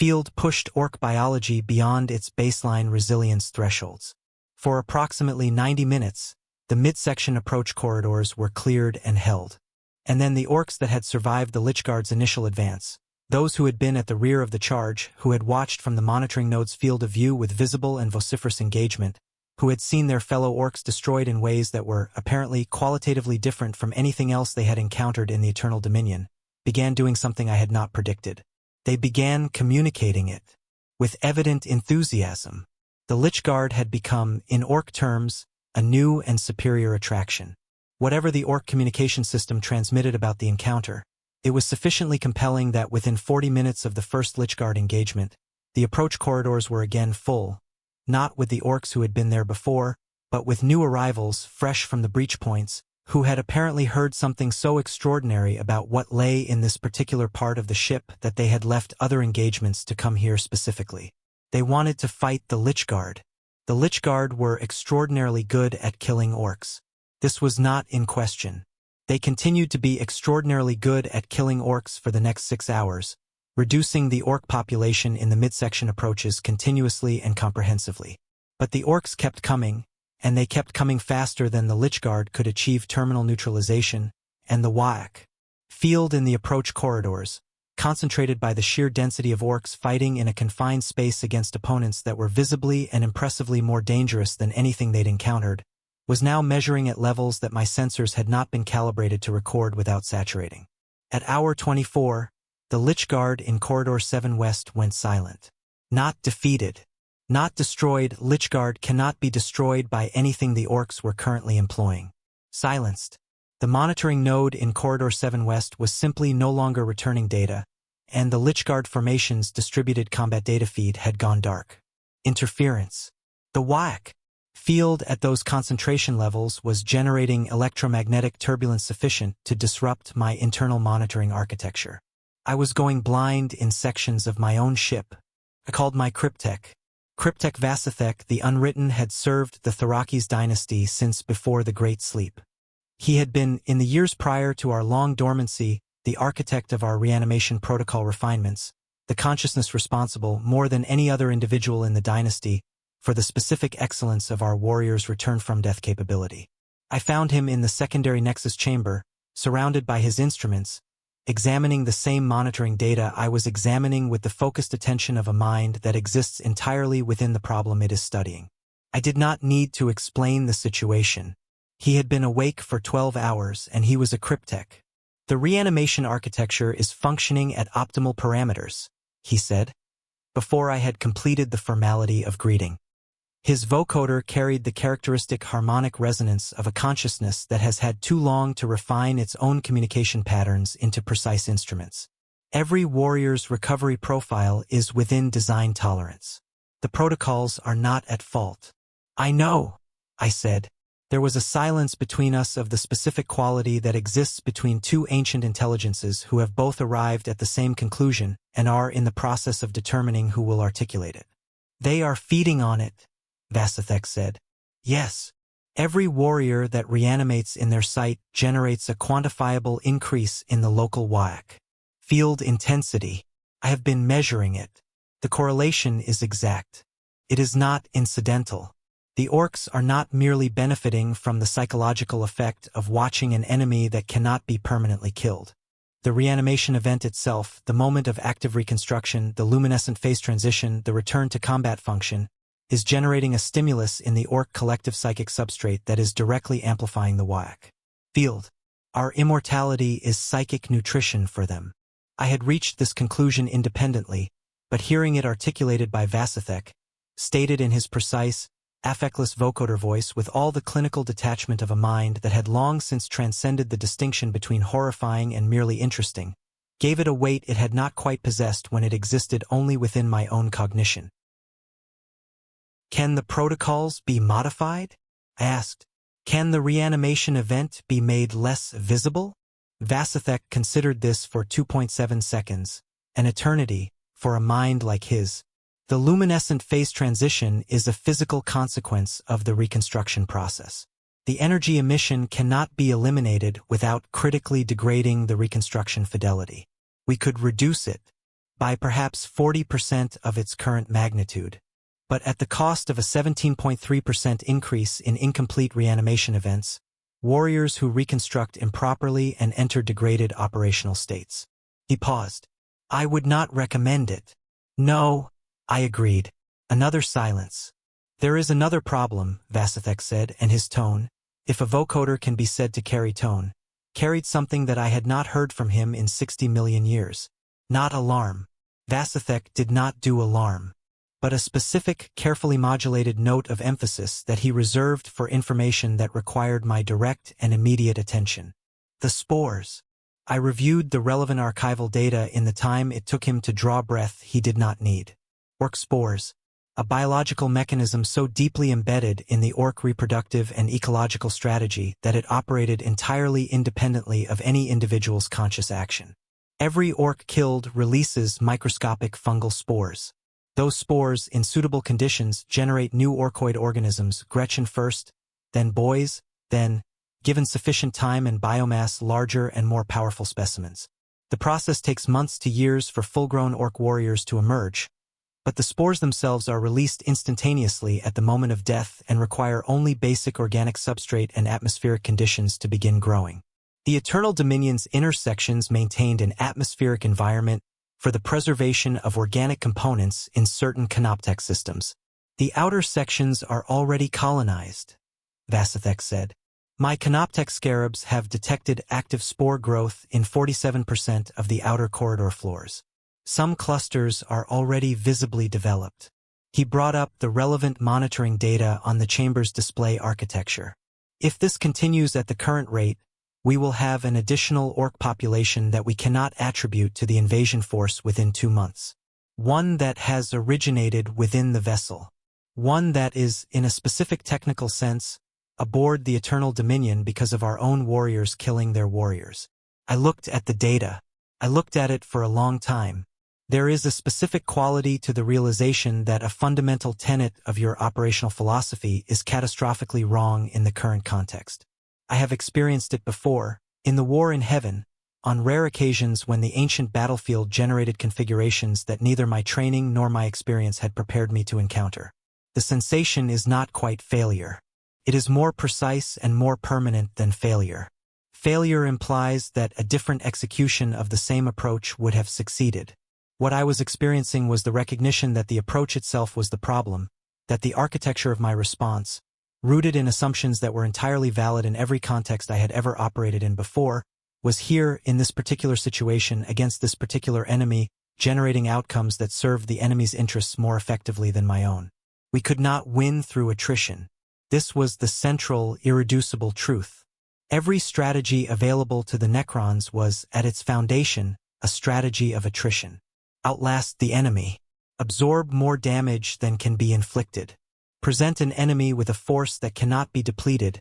field pushed orc biology beyond its baseline resilience thresholds. For approximately 90 minutes, the midsection approach corridors were cleared and held. And then the orcs that had survived the Lich Guard's initial advance, those who had been at the rear of the charge, who had watched from the monitoring node's field of view with visible and vociferous engagement, who had seen their fellow orcs destroyed in ways that were, apparently, qualitatively different from anything else they had encountered in the Eternal Dominion, began doing something I had not predicted. They began communicating it. With evident enthusiasm. The Lich Guard had become, in orc terms, a new and superior attraction. Whatever the orc communication system transmitted about the encounter, it was sufficiently compelling that within 40 minutes of the first Lich Guard engagement, the approach corridors were again full, not with the orcs who had been there before, but with new arrivals fresh from the breach points, who had apparently heard something so extraordinary about what lay in this particular part of the ship that they had left other engagements to come here specifically. They wanted to fight the Lich Guard. The Lich Guard were extraordinarily good at killing orcs. This was not in question. They continued to be extraordinarily good at killing orcs for the next 6 hours, reducing the orc population in the midsection approaches continuously and comprehensively. But the orcs kept coming, and they kept coming faster than the Lich Guard could achieve terminal neutralization, and the Waaagh field in the approach corridors, concentrated by the sheer density of orcs fighting in a confined space against opponents that were visibly and impressively more dangerous than anything they'd encountered, was now measuring at levels that my sensors had not been calibrated to record without saturating. At hour 24, the Lich Guard in Corridor 7 West went silent. Not defeated. Not destroyed. Lich Guard cannot be destroyed by anything the orcs were currently employing. Silenced. The monitoring node in Corridor 7 West was simply no longer returning data, and the Lich Guard formation's distributed combat data feed had gone dark. Interference. The Waaagh field at those concentration levels was generating electromagnetic turbulence sufficient to disrupt my internal monitoring architecture. I was going blind in sections of my own ship. I called my Cryptek. Cryptek Vasithek the Unwritten had served the Thorakis dynasty since before the Great Sleep. He had been, in the years prior to our long dormancy, the architect of our reanimation protocol refinements, the consciousness responsible, more than any other individual in the dynasty, for the specific excellence of our warriors' return-from-death capability. I found him in the secondary Nexus chamber, surrounded by his instruments, examining the same monitoring data I was examining with the focused attention of a mind that exists entirely within the problem it is studying. I did not need to explain the situation. He had been awake for 12 hours, and he was a Cryptek. The reanimation architecture is functioning at optimal parameters, he said, before I had completed the formality of greeting. His vocoder carried the characteristic harmonic resonance of a consciousness that has had too long to refine its own communication patterns into precise instruments. Every warrior's recovery profile is within design tolerance. The protocols are not at fault. I know, I said. There was a silence between us of the specific quality that exists between two ancient intelligences who have both arrived at the same conclusion and are in the process of determining who will articulate it. They are feeding on it, Vasithek said. Yes. Every warrior that reanimates in their sight generates a quantifiable increase in the local Waaagh. Field intensity. I have been measuring it. The correlation is exact. It is not incidental. The Orks are not merely benefiting from the psychological effect of watching an enemy that cannot be permanently killed. The reanimation event itself, the moment of active reconstruction, the luminescent phase transition, the return to combat function, is generating a stimulus in the Ork collective psychic substrate that is directly amplifying the Waaagh. Field. Our immortality is psychic nutrition for them. I had reached this conclusion independently, but hearing it articulated by Waaagh, stated in his precise, affectless vocoder voice with all the clinical detachment of a mind that had long since transcended the distinction between horrifying and merely interesting, gave it a weight it had not quite possessed when it existed only within my own cognition. Can the protocols be modified? I asked. Can the reanimation event be made less visible? Waaagh considered this for 2.7 seconds, an eternity, for a mind like his. The luminescent phase transition is a physical consequence of the reconstruction process. The energy emission cannot be eliminated without critically degrading the reconstruction fidelity. We could reduce it by perhaps 40% of its current magnitude, but at the cost of a 17.3% increase in incomplete reanimation events, warriors who reconstruct improperly and enter degraded operational states. He paused. I would not recommend it. No, I agreed. Another silence. There is another problem, Waaagh said, and his tone, if a vocoder can be said to carry tone, carried something that I had not heard from him in 60 million years. Not alarm. Waaagh did not do alarm, but a specific, carefully modulated note of emphasis that he reserved for information that required my direct and immediate attention. The spores. I reviewed the relevant archival data in the time it took him to draw breath he did not need. Ork spores, a biological mechanism so deeply embedded in the Ork reproductive and ecological strategy that it operated entirely independently of any individual's conscious action. Every Ork killed releases microscopic fungal spores. Those spores, in suitable conditions, generate new orkoid organisms, Gretchen first, then boys, then, given sufficient time and biomass, larger and more powerful specimens. The process takes months to years for full-grown Ork warriors to emerge, but the spores themselves are released instantaneously at the moment of death and require only basic organic substrate and atmospheric conditions to begin growing. The Eternal Dominion's inner sections maintained an atmospheric environment for the preservation of organic components in certain canoptech systems. The outer sections are already colonized, Waaagh said. My canoptech scarabs have detected active spore growth in 47% of the outer corridor floors. Some clusters are already visibly developed. He brought up the relevant monitoring data on the chamber's display architecture. If this continues at the current rate, we will have an additional Ork population that we cannot attribute to the invasion force within 2 months. One that has originated within the vessel. One that is, in a specific technical sense, aboard the Eternal Dominion because of our own warriors killing their warriors. I looked at the data. I looked at it for a long time. There is a specific quality to the realization that a fundamental tenet of your operational philosophy is catastrophically wrong in the current context. I have experienced it before, in the War in Heaven, on rare occasions when the ancient battlefield generated configurations that neither my training nor my experience had prepared me to encounter. The sensation is not quite failure. It is more precise and more permanent than failure. Failure implies that a different execution of the same approach would have succeeded. What I was experiencing was the recognition that the approach itself was the problem, that the architecture of my response, rooted in assumptions that were entirely valid in every context I had ever operated in before, was here, in this particular situation, against this particular enemy, generating outcomes that served the enemy's interests more effectively than my own. We could not win through attrition. This was the central, irreducible truth. Every strategy available to the Necrons was, at its foundation, a strategy of attrition. Outlast the enemy. Absorb more damage than can be inflicted. Present an enemy with a force that cannot be depleted,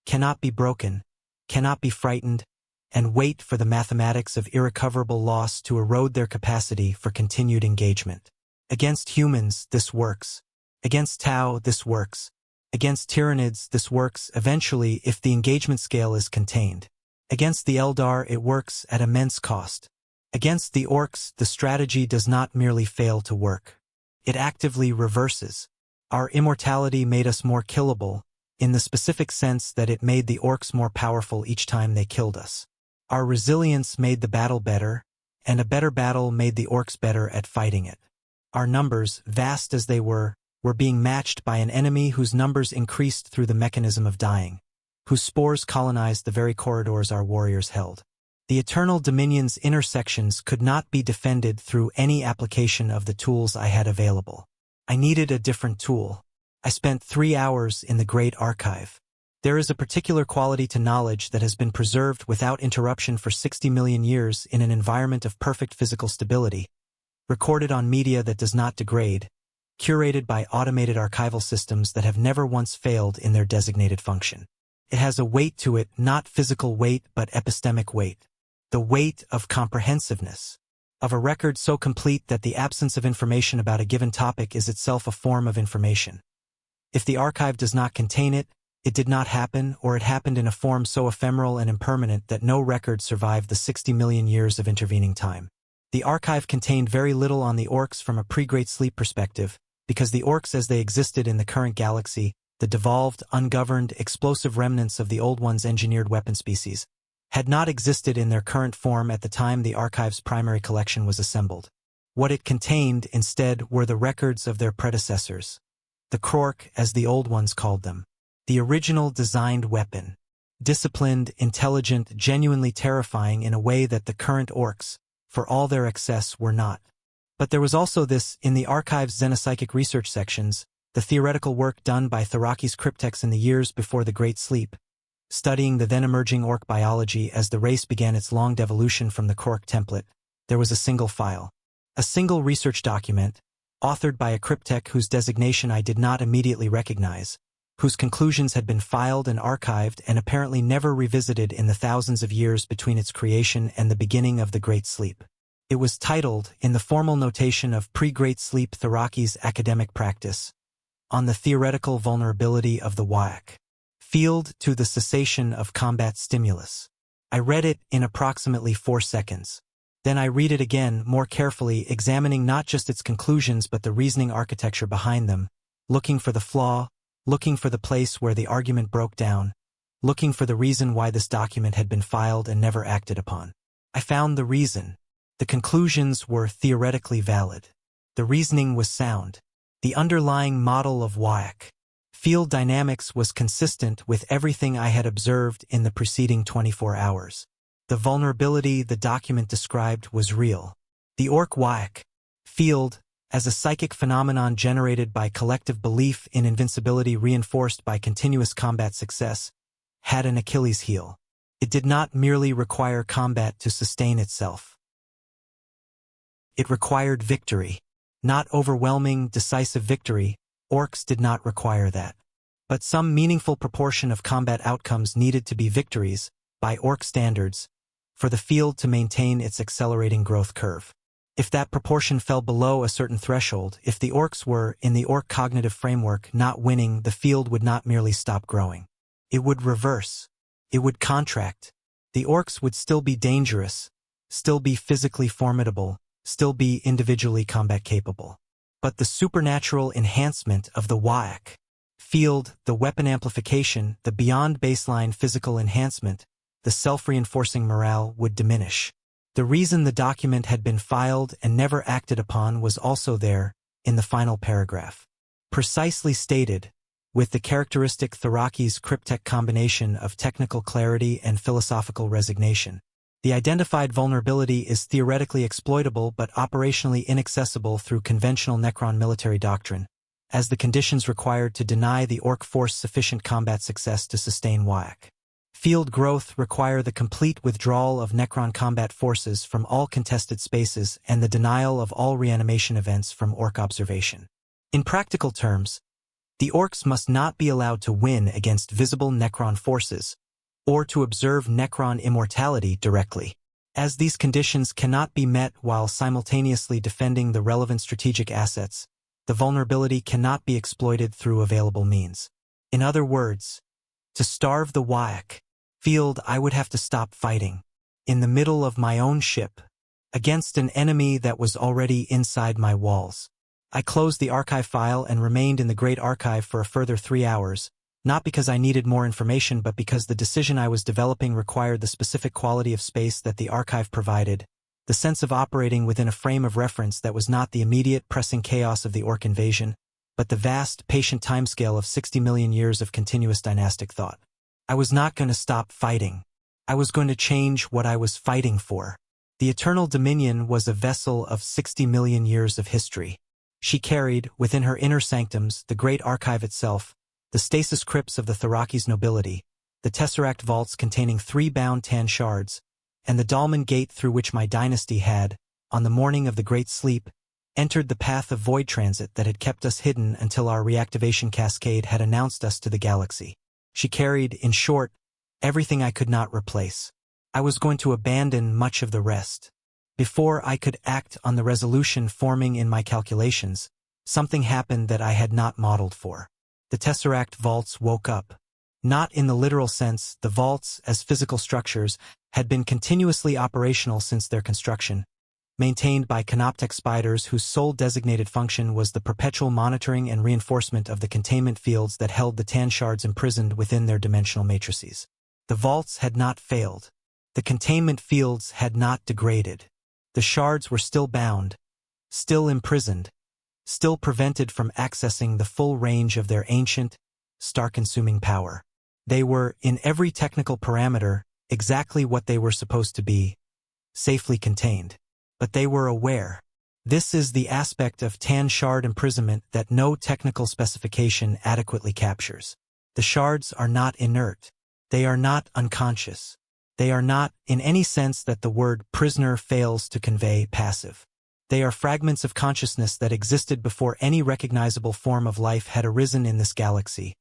cannot be broken, cannot be frightened, and wait for the mathematics of irrecoverable loss to erode their capacity for continued engagement. Against humans, this works. Against Tau, this works. Against Tyranids, this works eventually if the engagement scale is contained. Against the Eldar, it works at immense cost. Against the Orks, the strategy does not merely fail to work. It actively reverses. Our immortality made us more killable, in the specific sense that it made the Orks more powerful each time they killed us. Our resilience made the battle better, and a better battle made the Orks better at fighting it. Our numbers, vast as they were being matched by an enemy whose numbers increased through the mechanism of dying, whose spores colonized the very corridors our warriors held. The Eternal Dominion's intersections could not be defended through any application of the tools I had available. I needed a different tool. I spent 3 hours in the Great Archive. There is a particular quality to knowledge that has been preserved without interruption for 60 million years in an environment of perfect physical stability, recorded on media that does not degrade, curated by automated archival systems that have never once failed in their designated function. It has a weight to it, not physical weight but epistemic weight. The weight of comprehensiveness. Of a record so complete that the absence of information about a given topic is itself a form of information. If the archive does not contain it, it did not happen, or it happened in a form so ephemeral and impermanent that no record survived the 60 million years of intervening time. The archive contained very little on the Orks from a pre-Great Sleep perspective, because the Orks as they existed in the current galaxy, the devolved, ungoverned, explosive remnants of the Old One's engineered weapon species, had not existed in their current form at the time the archive's primary collection was assembled. What it contained, instead, were the records of their predecessors. The Krork, as the Old Ones called them. The original designed weapon. Disciplined, intelligent, genuinely terrifying in a way that the current Orks, for all their excess, were not. But there was also this, in the archive's xenopsychic research sections, the theoretical work done by Thraki's cryptex in the years before the Great Sleep, studying the then-emerging Ork biology as the race began its long devolution from the Krork template. There was a single file. A single research document, authored by a cryptech whose designation I did not immediately recognize, whose conclusions had been filed and archived and apparently never revisited in the thousands of years between its creation and the beginning of the Great Sleep. It was titled, in the formal notation of pre-Great Sleep Thraki's academic practice, On the Theoretical Vulnerability of the Waaagh. Field to the Cessation of Combat Stimulus. I read it in approximately 4 seconds. Then I read it again, more carefully, examining not just its conclusions but the reasoning architecture behind them, looking for the flaw, looking for the place where the argument broke down, looking for the reason why this document had been filed and never acted upon. I found the reason. The conclusions were theoretically valid. The reasoning was sound. The underlying model of Waaagh. Field dynamics was consistent with everything I had observed in the preceding 24 hours. The vulnerability the document described was real. The Ork Waaagh field, as a psychic phenomenon generated by collective belief in invincibility reinforced by continuous combat success, had an Achilles heel. It did not merely require combat to sustain itself. It required victory. Not overwhelming, decisive victory. Orks did not require that. But some meaningful proportion of combat outcomes needed to be victories, by Ork standards, for the field to maintain its accelerating growth curve. If that proportion fell below a certain threshold, if the Orks were, in the Ork cognitive framework, not winning, the field would not merely stop growing. It would reverse. It would contract. The Orks would still be dangerous, still be physically formidable, still be individually combat capable. But the supernatural enhancement of the Waaagh field, the weapon amplification, the beyond baseline physical enhancement, the self-reinforcing morale would diminish. The reason the document had been filed and never acted upon was also there, in the final paragraph. Precisely stated, with the characteristic Thraki's cryptech combination of technical clarity and philosophical resignation. The identified vulnerability is theoretically exploitable but operationally inaccessible through conventional Necron military doctrine, as the conditions required to deny the Ork force sufficient combat success to sustain Waaagh. Field growth require the complete withdrawal of Necron combat forces from all contested spaces and the denial of all reanimation events from Ork observation. In practical terms, the Orks must not be allowed to win against visible Necron forces, or to observe Necron immortality directly, as these conditions cannot be met while simultaneously defending the relevant strategic assets. The vulnerability cannot be exploited through available means. In other words, to starve the Waaagh field, I would have to stop fighting, in the middle of my own ship, against an enemy that was already inside my walls. I closed the archive file and remained in the Great Archive for a further 3 hours, not because I needed more information but because the decision I was developing required the specific quality of space that the archive provided, the sense of operating within a frame of reference that was not the immediate, pressing chaos of the Ork invasion, but the vast, patient timescale of 60 million years of continuous dynastic thought. I was not going to stop fighting. I was going to change what I was fighting for. The Eternal Dominion was a vessel of 60 million years of history. She carried, within her inner sanctums, the Great Archive itself, the stasis crypts of the Thraki's nobility, the tesseract vaults containing 3 bound tan shards, and the dolmen gate through which my dynasty had, on the morning of the Great Sleep, entered the path of void transit that had kept us hidden until our reactivation cascade had announced us to the galaxy. She carried, in short, everything I could not replace. I was going to abandon much of the rest. Before I could act on the resolution forming in my calculations, something happened that I had not modeled for. The tesseract vaults woke up. Not in the literal sense, the vaults, as physical structures, had been continuously operational since their construction, maintained by canoptech spiders whose sole designated function was the perpetual monitoring and reinforcement of the containment fields that held the tan shards imprisoned within their dimensional matrices. The vaults had not failed. The containment fields had not degraded. The shards were still bound, still imprisoned, still prevented from accessing the full range of their ancient, star-consuming power. They were, in every technical parameter, exactly what they were supposed to be, safely contained. But they were aware. This is the aspect of tan shard imprisonment that no technical specification adequately captures. The shards are not inert. They are not unconscious. They are not, in any sense that the word prisoner fails to convey, passive. They are fragments of consciousness that existed before any recognizable form of life had arisen in this galaxy.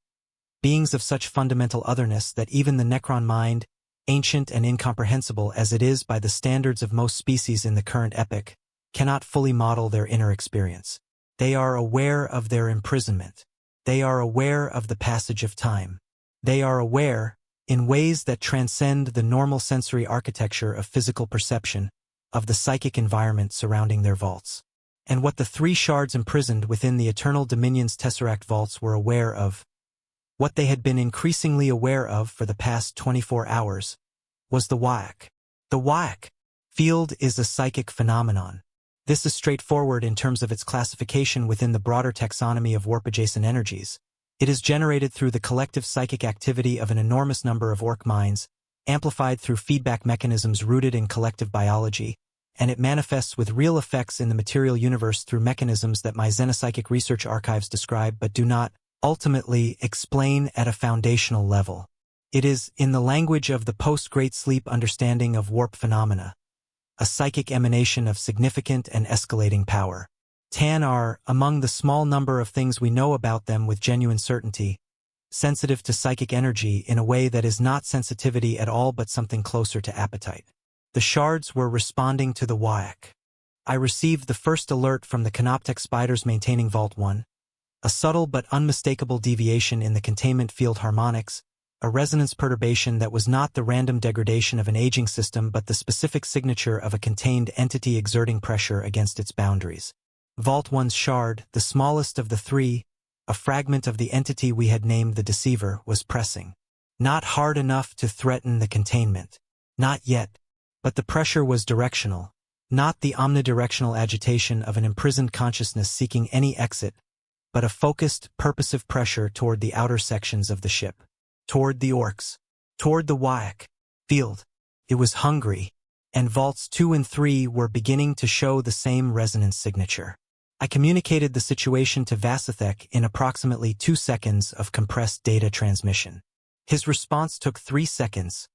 Beings of such fundamental otherness that even the Necron mind, ancient and incomprehensible as it is by the standards of most species in the current epoch, cannot fully model their inner experience. They are aware of their imprisonment. They are aware of the passage of time. They are aware, in ways that transcend the normal sensory architecture of physical perception, of the psychic environment surrounding their vaults. And what the 3 shards imprisoned within the Eternal Dominion's tesseract vaults were aware of, what they had been increasingly aware of for the past 24 hours, was the Waaagh. The Waaagh field is a psychic phenomenon. This is straightforward in terms of its classification within the broader taxonomy of warp-adjacent energies. It is generated through the collective psychic activity of an enormous number of Ork minds, amplified through feedback mechanisms rooted in collective biology, and it manifests with real effects in the material universe through mechanisms that my xenopsychic research archives describe but do not, ultimately, explain at a foundational level. It is, in the language of the post-Great Sleep understanding of warp phenomena, a psychic emanation of significant and escalating power. Tan are, among the small number of things we know about them with genuine certainty, sensitive to psychic energy in a way that is not sensitivity at all but something closer to appetite. The shards were responding to the Waaagh. I received the first alert from the canoptech spiders maintaining Vault 1, a subtle but unmistakable deviation in the containment field harmonics, a resonance perturbation that was not the random degradation of an aging system but the specific signature of a contained entity exerting pressure against its boundaries. Vault 1's shard, the smallest of the 3, a fragment of the entity we had named the Deceiver, was pressing. Not hard enough to threaten the containment. Not yet. But the pressure was directional, not the omnidirectional agitation of an imprisoned consciousness seeking any exit, but a focused, purposive pressure toward the outer sections of the ship, toward the Orks, toward the Waaagh field. It was hungry, and Vaults 2 and 3 were beginning to show the same resonance signature. I communicated the situation to Vasithek in approximately 2 seconds of compressed data transmission. His response took 3 seconds.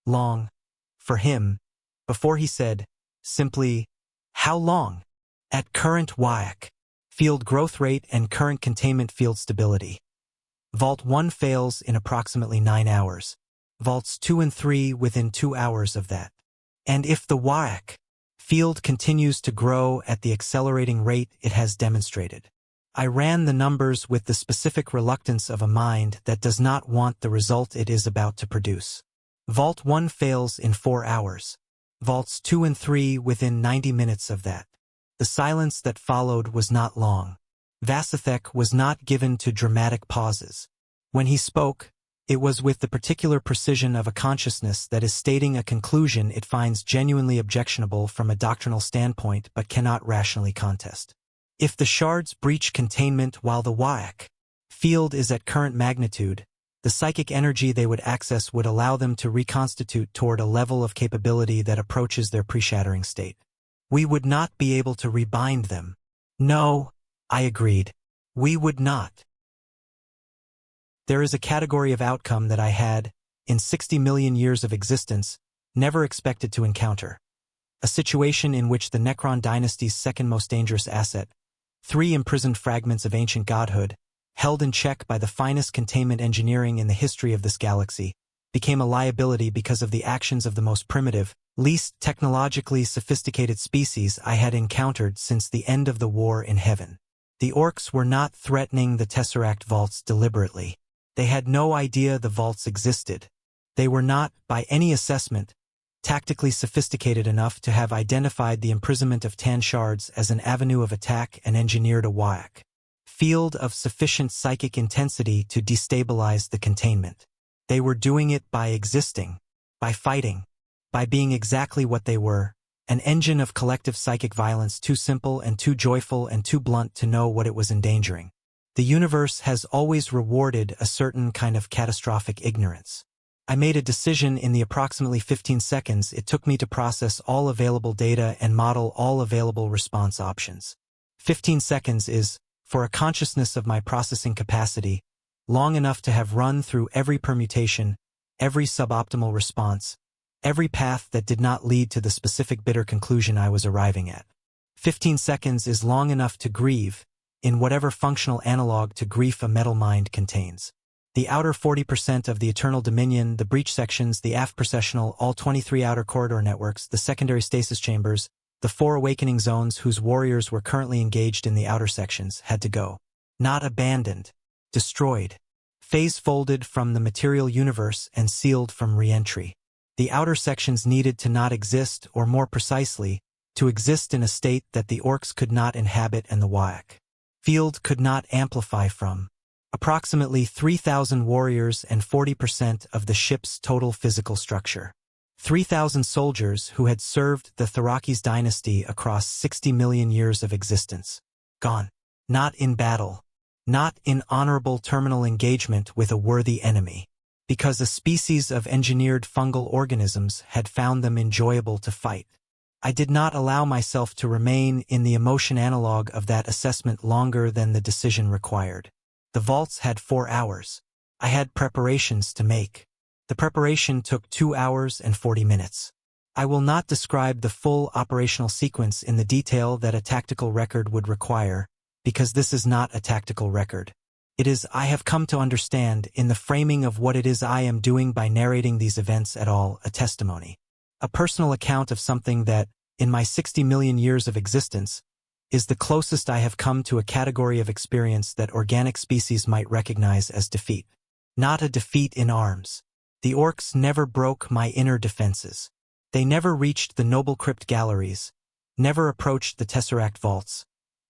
Long. For him. Before he said, simply, "How long?" At current Waaagh field growth rate and current containment field stability. Vault 1 fails in approximately 9 hours. Vaults 2 and 3 within 2 hours of that. And if the Waaagh field continues to grow at the accelerating rate it has demonstrated, I ran the numbers with the specific reluctance of a mind that does not want the result it is about to produce. Vault 1 fails in 4 hours. Vaults 2 and 3 within 90 minutes of that. The silence that followed was not long. Vasithek was not given to dramatic pauses. When he spoke, it was with the particular precision of a consciousness that is stating a conclusion it finds genuinely objectionable from a doctrinal standpoint but cannot rationally contest. If the shards breach containment while the Waaagh field is at current magnitude, the psychic energy they would access would allow them to reconstitute toward a level of capability that approaches their pre-shattering state. We would not be able to rebind them. No, I agreed. We would not. There is a category of outcome that I had, in 60 million years of existence, never expected to encounter. A situation in which the Necron dynasty's second most dangerous asset, 3 imprisoned fragments of ancient godhood, held in check by the finest containment engineering in the history of this galaxy, became a liability because of the actions of the most primitive, least technologically sophisticated species I had encountered since the end of the war in heaven. The Orks were not threatening the Tesseract vaults deliberately. They had no idea the vaults existed. They were not, by any assessment, tactically sophisticated enough to have identified the imprisonment of Tan shards as an avenue of attack and engineered a Waaagh field of sufficient psychic intensity to destabilize the containment. They were doing it by existing, by fighting, by being exactly what they were, an engine of collective psychic violence too simple and too joyful and too blunt to know what it was endangering. The universe has always rewarded a certain kind of catastrophic ignorance. I made a decision in the approximately 15 seconds it took me to process all available data and model all available response options. 15 seconds is, for a consciousness of my processing capacity, long enough to have run through every permutation, every suboptimal response, every path that did not lead to the specific bitter conclusion I was arriving at. 15 seconds is long enough to grieve, in whatever functional analog to grief a metal mind contains. The outer 40% of the Eternal Dominion, the breach sections, the aft processional, all 23 outer corridor networks, the secondary stasis chambers, the 4 awakening zones whose warriors were currently engaged in the outer sections had to go. Not abandoned. Destroyed. Phase folded from the material universe and sealed from re-entry. The outer sections needed to not exist, or more precisely, to exist in a state that the Orks could not inhabit and the Waaagh field could not amplify from. Approximately 3,000 warriors and 40% of the ship's total physical structure. 3,000 soldiers who had served the Thraki's dynasty across 60 million years of existence. Gone. Not in battle. Not in honorable terminal engagement with a worthy enemy. Because a species of engineered fungal organisms had found them enjoyable to fight. I did not allow myself to remain in the emotion analog of that assessment longer than the decision required. The vaults had 4 hours. I had preparations to make. The preparation took 2 hours and 40 minutes. I will not describe the full operational sequence in the detail that a tactical record would require, because this is not a tactical record. It is, I have come to understand, in the framing of what it is I am doing by narrating these events at all, a testimony. A personal account of something that, in my 60 million years of existence, is the closest I have come to a category of experience that organic species might recognize as defeat. Not a defeat in arms. The Orks never broke my inner defenses. They never reached the noble crypt galleries, never approached the Tesseract vaults,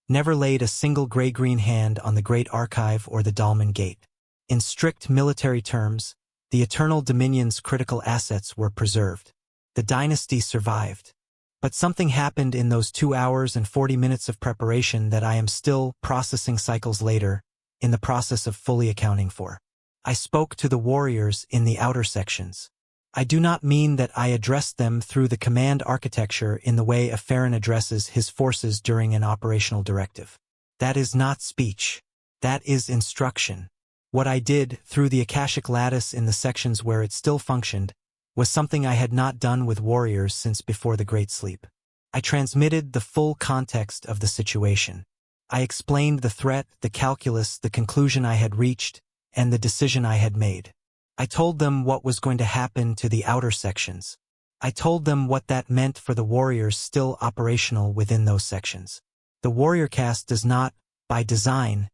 never laid a single gray-green hand on the Great Archive or the Dalman Gate. In strict military terms, the Eternal Dominion's critical assets were preserved. The dynasty survived. But something happened in those 2 hours and 40 minutes of preparation that I am still processing cycles later, in the process of fully accounting for. I spoke to the warriors in the outer sections. I do not mean that I addressed them through the command architecture in the way a Farron addresses his forces during an operational directive. That is not speech. That is instruction. What I did, through the Akashic lattice in the sections where it still functioned, was something I had not done with warriors since before the Great Sleep. I transmitted the full context of the situation. I explained the threat, the calculus, the conclusion I had reached, and the decision I had made. I told them what was going to happen to the outer sections. I told them what that meant for the warriors still operational within those sections. The warrior caste does not, by design,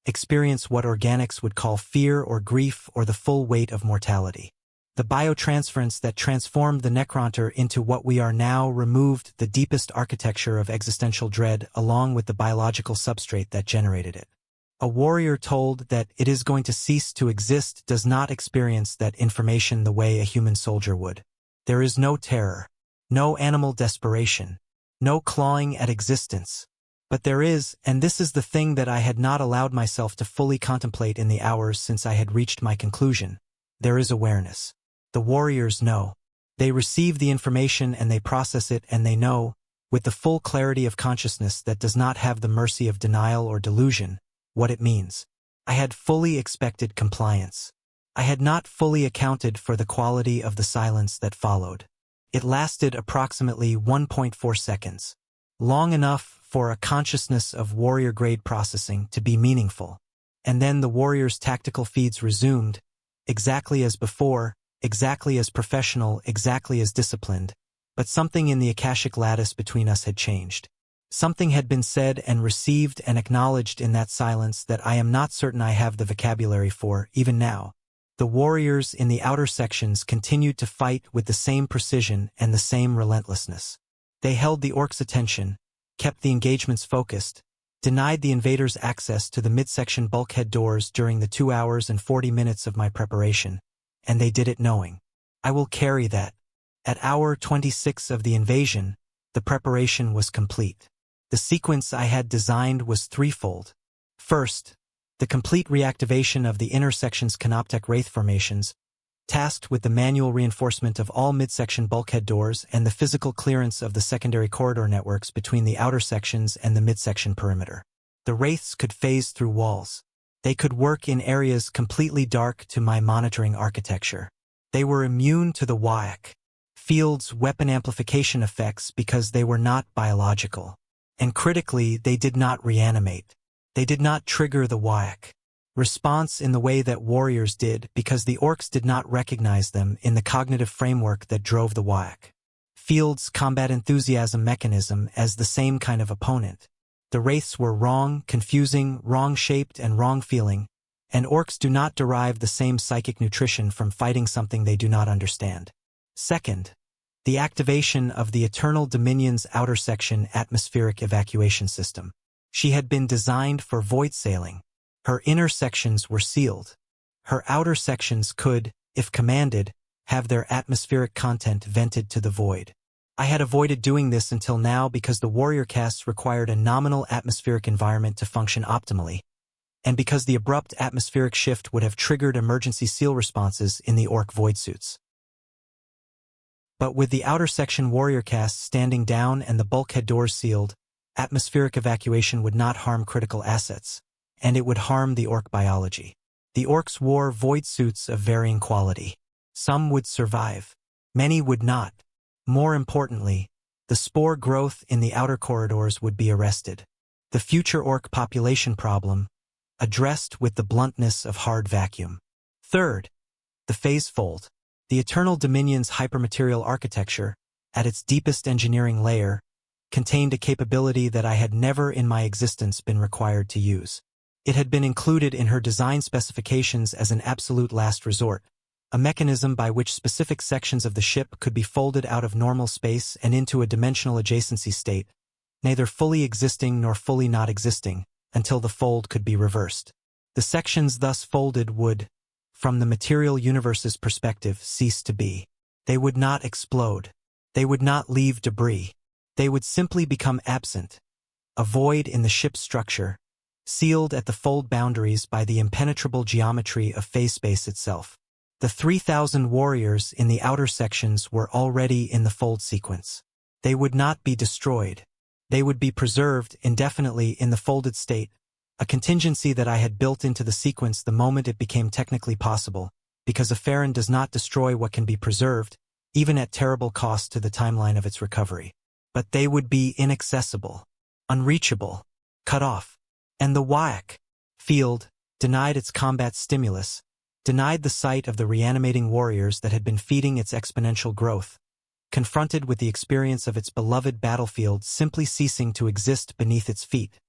experience what organics would call fear or grief or the full weight of mortality. The biotransference that transformed the Necronter into what we are now removed the deepest architecture of existential dread along with the biological substrate that generated it. A warrior told that it is going to cease to exist does not experience that information the way a human soldier would. There is no terror, no animal desperation, no clawing at existence. But there is, and this is the thing that I had not allowed myself to fully contemplate in the hours since I had reached my conclusion. There is awareness. The warriors know. They receive the information and they process it and they know, with the full clarity of consciousness that does not have the mercy of denial or delusion, what it means. I had fully expected compliance. I had not fully accounted for the quality of the silence that followed. It lasted approximately 1.4 seconds. Long enough for a consciousness of warrior-grade processing to be meaningful. And then the warrior's tactical feeds resumed, exactly as before, exactly as professional, exactly as disciplined, but something in the Akashic lattice between us had changed. Something had been said and received and acknowledged in that silence that I am not certain I have the vocabulary for, even now. The warriors in the outer sections continued to fight with the same precision and the same relentlessness. They held the Orks' attention, kept the engagements focused, denied the invaders access to the midsection bulkhead doors during the 2 hours and 40 minutes of my preparation, and they did it knowing. I will carry that. At hour 26 of the invasion, the preparation was complete. The sequence I had designed was threefold. First, the complete reactivation of the inner section's canoptek wraith formations, tasked with the manual reinforcement of all midsection bulkhead doors and the physical clearance of the secondary corridor networks between the outer sections and the midsection perimeter. The wraiths could phase through walls. They could work in areas completely dark to my monitoring architecture. They were immune to the Waaagh field's weapon amplification effects because they were not biological. And critically, they did not reanimate. They did not trigger the Waaagh response in the way that warriors did because the Orks did not recognize them in the cognitive framework that drove the Waaagh field's combat enthusiasm mechanism as the same kind of opponent. The wraiths were wrong, confusing, wrong-shaped, and wrong-feeling, and Orks do not derive the same psychic nutrition from fighting something they do not understand. Second, the activation of the Eternal Dominion's outer section atmospheric evacuation system. She had been designed for void sailing. Her inner sections were sealed. Her outer sections could, if commanded, have their atmospheric content vented to the void. I had avoided doing this until now because the warrior castes required a nominal atmospheric environment to function optimally, and because the abrupt atmospheric shift would have triggered emergency seal responses in the Ork void suits. But with the outer section warrior castes standing down and the bulkhead doors sealed, atmospheric evacuation would not harm critical assets, and it would harm the Ork biology. The Orks wore void suits of varying quality. Some would survive. Many would not. More importantly, the spore growth in the outer corridors would be arrested. The future Ork population problem, addressed with the bluntness of hard vacuum. Third, the phase fold. The Eternal Dominion's hypermaterial architecture, at its deepest engineering layer, contained a capability that I had never in my existence been required to use. It had been included in her design specifications as an absolute last resort, a mechanism by which specific sections of the ship could be folded out of normal space and into a dimensional adjacency state, neither fully existing nor fully not existing, until the fold could be reversed. The sections thus folded would, from the material universe's perspective, cease to be. They would not explode. They would not leave debris. They would simply become absent, a void in the ship's structure, sealed at the fold boundaries by the impenetrable geometry of phase space itself. The 3,000 warriors in the outer sections were already in the fold sequence. They would not be destroyed. They would be preserved indefinitely in the folded state, a contingency that I had built into the sequence the moment it became technically possible, because a Farron does not destroy what can be preserved, even at terrible cost to the timeline of its recovery. But they would be inaccessible, unreachable, cut off. And the Waaagh field, denied its combat stimulus, denied the sight of the reanimating warriors that had been feeding its exponential growth, confronted with the experience of its beloved battlefield simply ceasing to exist beneath its feet.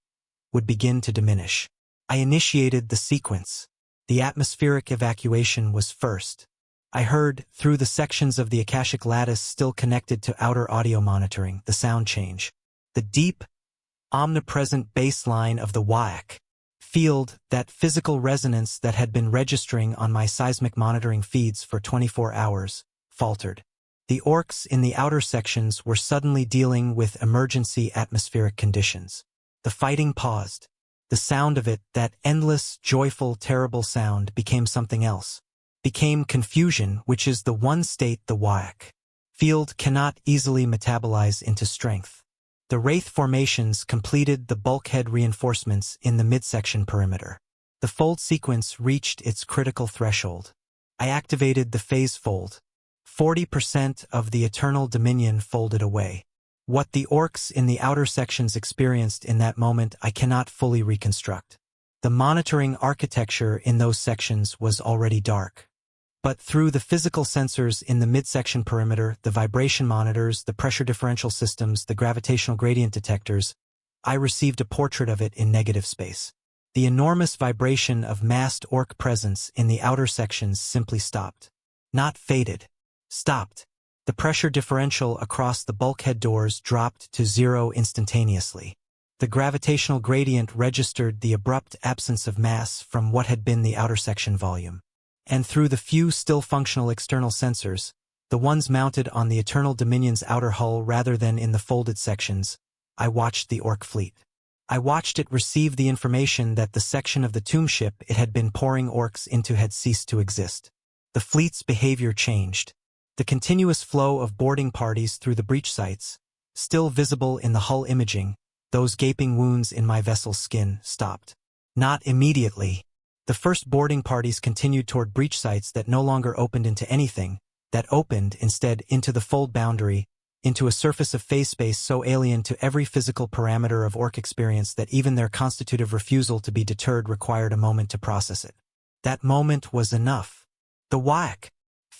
would begin to diminish. I initiated the sequence. The atmospheric evacuation was first. I heard, through the sections of the Akashic lattice still connected to outer audio monitoring, the sound change. The deep, omnipresent bass line of the Waaagh field, that physical resonance that had been registering on my seismic monitoring feeds for 24 hours, faltered. The Orks in the outer sections were suddenly dealing with emergency atmospheric conditions. The fighting paused. The sound of it, that endless, joyful, terrible sound, became something else. Became confusion, which is the one state the Waaagh field cannot easily metabolize into strength. The Wraith formations completed the bulkhead reinforcements in the midsection perimeter. The fold sequence reached its critical threshold. I activated the phase fold. 40% of the Eternal Dominion folded away. What the Orks in the outer sections experienced in that moment I cannot fully reconstruct. The monitoring architecture in those sections was already dark. But through the physical sensors in the midsection perimeter, the vibration monitors, the pressure differential systems, the gravitational gradient detectors, I received a portrait of it in negative space. The enormous vibration of massed Ork presence in the outer sections simply stopped. Not faded. Stopped. The pressure differential across the bulkhead doors dropped to zero instantaneously. The gravitational gradient registered the abrupt absence of mass from what had been the outer section volume. And through the few still functional external sensors, the ones mounted on the Eternal Dominion's outer hull rather than in the folded sections, I watched the Ork fleet. I watched it receive the information that the section of the tomb ship it had been pouring Orks into had ceased to exist. The fleet's behavior changed. The continuous flow of boarding parties through the breach sites, still visible in the hull imaging, those gaping wounds in my vessel's skin, stopped. Not immediately. The first boarding parties continued toward breach sites that no longer opened into anything, that opened, instead, into the fold boundary, into a surface of phase space so alien to every physical parameter of Ork experience that even their constitutive refusal to be deterred required a moment to process it. That moment was enough. The Waaagh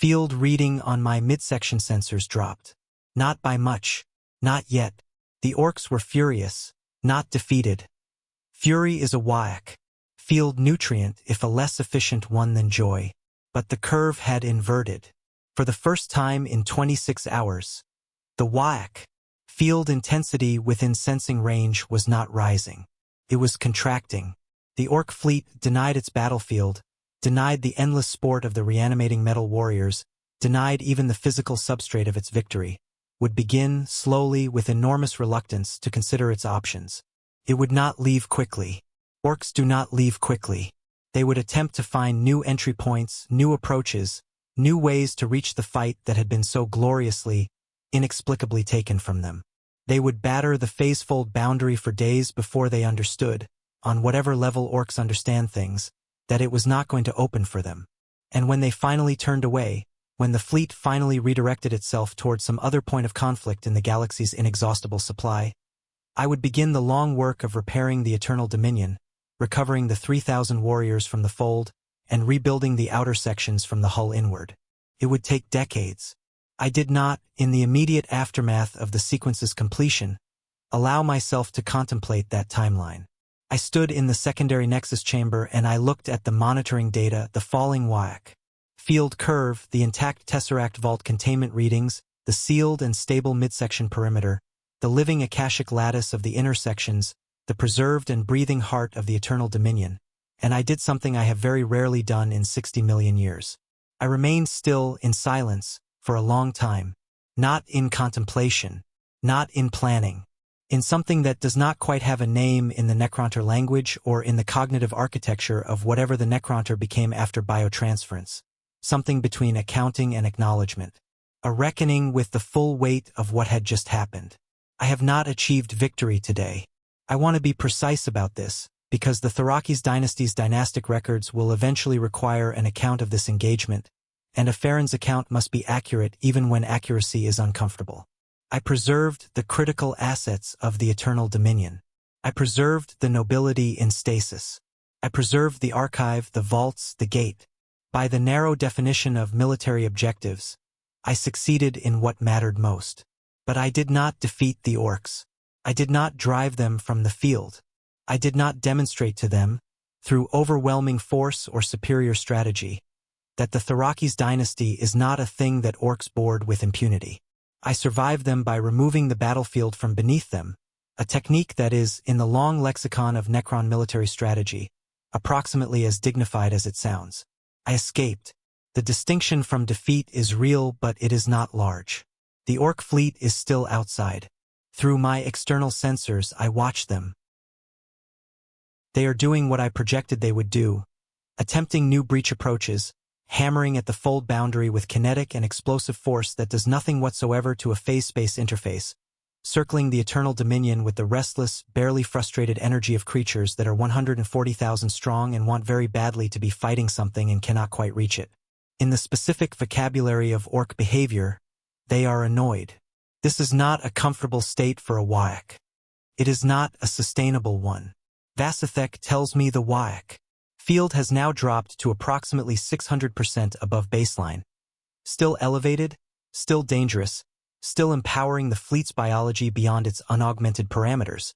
field reading on my midsection sensors dropped. Not by much. Not yet. The Orks were furious, not defeated. Fury is a Waaagh field nutrient, if a less efficient one than joy. But the curve had inverted. For the first time in 26 hours, the Waaagh field intensity within sensing range was not rising. It was contracting. The Ork fleet denied its battlefield, denied the endless sport of the reanimating metal warriors, denied even the physical substrate of its victory, would begin, slowly, with enormous reluctance, to consider its options. It would not leave quickly. Orks do not leave quickly. They would attempt to find new entry points, new approaches, new ways to reach the fight that had been so gloriously, inexplicably taken from them. They would batter the phasefold boundary for days before they understood, on whatever level Orks understand things, that it was not going to open for them. And when they finally turned away, when the fleet finally redirected itself towards some other point of conflict in the galaxy's inexhaustible supply, I would begin the long work of repairing the Eternal Dominion, recovering the 3,000 warriors from the fold, and rebuilding the outer sections from the hull inward. It would take decades. I did not, in the immediate aftermath of the sequence's completion, allow myself to contemplate that timeline. I stood in the secondary nexus chamber and I looked at the monitoring data, the falling Waaagh field curve, the intact Tesseract vault containment readings, the sealed and stable midsection perimeter, the living Akashic lattice of the inner sections, the preserved and breathing heart of the Eternal Dominion, and I did something I have very rarely done in 60 million years. I remained still, in silence, for a long time, not in contemplation, not in planning, in something that does not quite have a name in the Necronter language or in the cognitive architecture of whatever the Necronter became after biotransference, something between accounting and acknowledgement, a reckoning with the full weight of what had just happened. I have not achieved victory today. I want to be precise about this, because the Thorakis dynasty's dynastic records will eventually require an account of this engagement, and a Farron's account must be accurate even when accuracy is uncomfortable. I preserved the critical assets of the Eternal Dominion. I preserved the nobility in stasis. I preserved the archive, the vaults, the gate. By the narrow definition of military objectives, I succeeded in what mattered most. But I did not defeat the Orks. I did not drive them from the field. I did not demonstrate to them, through overwhelming force or superior strategy, that the Thraki's dynasty is not a thing that Orks board with impunity. I survived them by removing the battlefield from beneath them, a technique that is, in the long lexicon of Necron military strategy, approximately as dignified as it sounds. I escaped. The distinction from defeat is real, but it is not large. The Ork fleet is still outside. Through my external sensors, I watch them. They are doing what I projected they would do, attempting new breach approaches, hammering at the fold boundary with kinetic and explosive force that does nothing whatsoever to a phase-space interface, circling the eternal dominion with the restless, barely frustrated energy of creatures that are 140,000 strong and want very badly to be fighting something and cannot quite reach it. In the specific vocabulary of Ork behavior, they are annoyed. This is not a comfortable state for a Waaagh. It is not a sustainable one. Vasithek tells me the Waaagh field has now dropped to approximately 600% above baseline. Still elevated, still dangerous, still empowering the fleet's biology beyond its unaugmented parameters,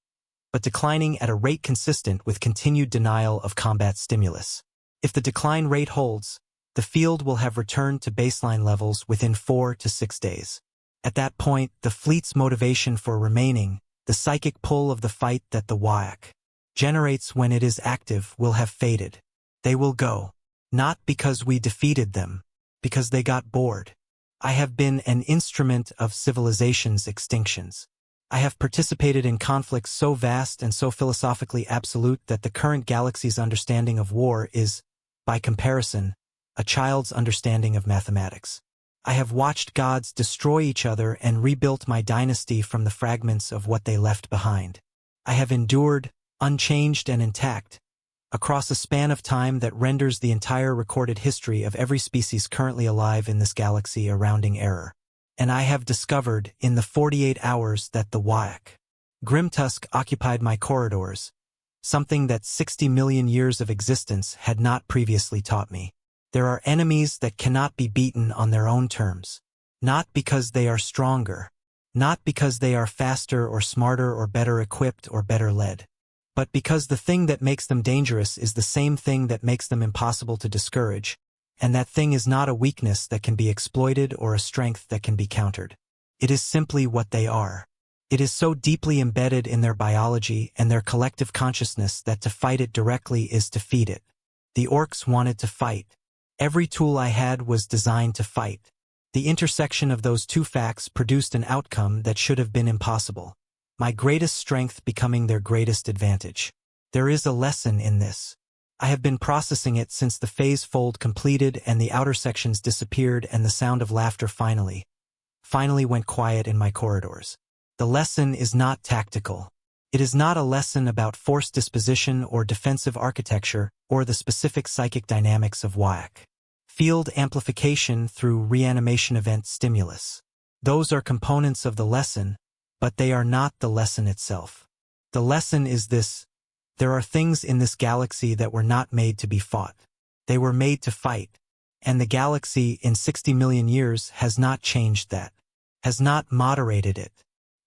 but declining at a rate consistent with continued denial of combat stimulus. If the decline rate holds, the field will have returned to baseline levels within 4 to 6 days. At that point, the fleet's motivation for remaining, the psychic pull of the fight that the Waaagh generates when it is active, will have faded. They will go. Not because we defeated them, because they got bored. I have been an instrument of civilization's extinctions. I have participated in conflicts so vast and so philosophically absolute that the current galaxy's understanding of war is, by comparison, a child's understanding of mathematics. I have watched gods destroy each other and rebuilt my dynasty from the fragments of what they left behind. I have endured, unchanged and intact, across a span of time that renders the entire recorded history of every species currently alive in this galaxy a rounding error. And I have discovered, in the 48 hours that the Waaagh Grimtusk occupied my corridors, something that 60 million years of existence had not previously taught me. There are enemies that cannot be beaten on their own terms. Not because they are stronger, not because they are faster or smarter or better equipped or better led, but because the thing that makes them dangerous is the same thing that makes them impossible to discourage, and that thing is not a weakness that can be exploited or a strength that can be countered. It is simply what they are. It is so deeply embedded in their biology and their collective consciousness that to fight it directly is to feed it. The Orks wanted to fight. Every tool I had was designed to fight. The intersection of those two facts produced an outcome that should have been impossible. My greatest strength becoming their greatest advantage. There is a lesson in this. I have been processing it since the phase fold completed and the outer sections disappeared and the sound of laughter finally went quiet in my corridors. The lesson is not tactical. It is not a lesson about force disposition or defensive architecture or the specific psychic dynamics of Waaagh field amplification through reanimation event stimulus. Those are components of the lesson, but they are not the lesson itself. The lesson is this: there are things in this galaxy that were not made to be fought. They were made to fight, and the galaxy in 60 million years has not changed that, has not moderated it,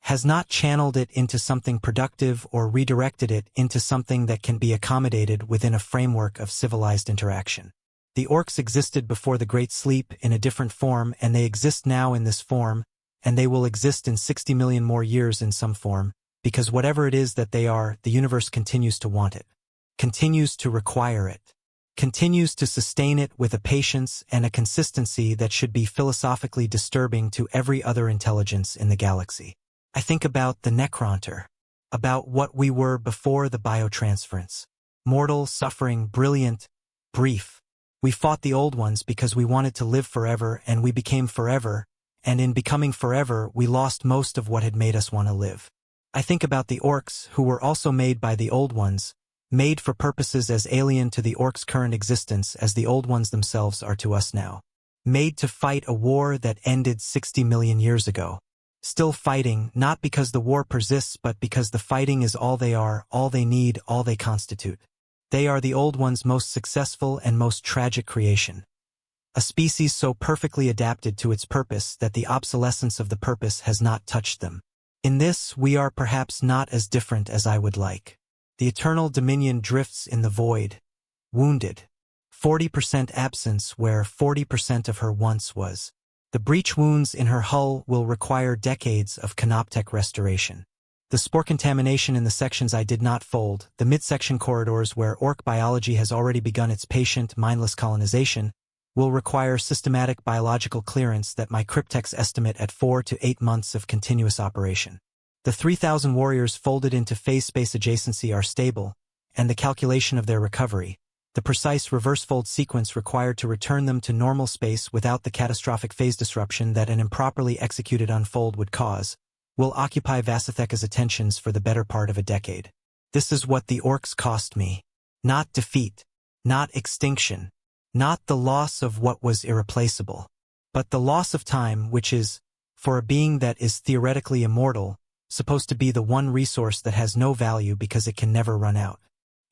has not channeled it into something productive or redirected it into something that can be accommodated within a framework of civilized interaction. The Orks existed before the Great Sleep in a different form, and they exist now in this form, and they will exist in 60 million more years in some form, because whatever it is that they are, the universe continues to want it, continues to require it, continues to sustain it with a patience and a consistency that should be philosophically disturbing to every other intelligence in the galaxy. I think about the Necronter, about what we were before the biotransference. Mortal, suffering, brilliant, brief. We fought the old ones because we wanted to live forever, and we became forever, and in becoming forever, we lost most of what had made us want to live. I think about the Orks, who were also made by the old ones, made for purposes as alien to the Orks' current existence as the old ones themselves are to us now. Made to fight a war that ended 60 million years ago. Still fighting, not because the war persists, but because the fighting is all they are, all they need, all they constitute. They are the old ones' most successful and most tragic creation. A species so perfectly adapted to its purpose that the obsolescence of the purpose has not touched them. In this, we are perhaps not as different as I would like. The eternal dominion drifts in the void, wounded. 40% absence where 40% of her once was. The breach wounds in her hull will require decades of canoptech restoration. The spore contamination in the sections I did not fold, the midsection corridors where Ork biology has already begun its patient, mindless colonization, will require systematic biological clearance that my cryptex estimate at 4 to 8 months of continuous operation. The 3,000 warriors folded into phase space adjacency are stable, and the calculation of their recovery, the precise reverse fold sequence required to return them to normal space without the catastrophic phase disruption that an improperly executed unfold would cause, will occupy Vasatheka's attentions for the better part of a decade. This is what the Orks cost me. Not defeat, not extinction, not the loss of what was irreplaceable, but the loss of time, which is, for a being that is theoretically immortal, supposed to be the one resource that has no value because it can never run out.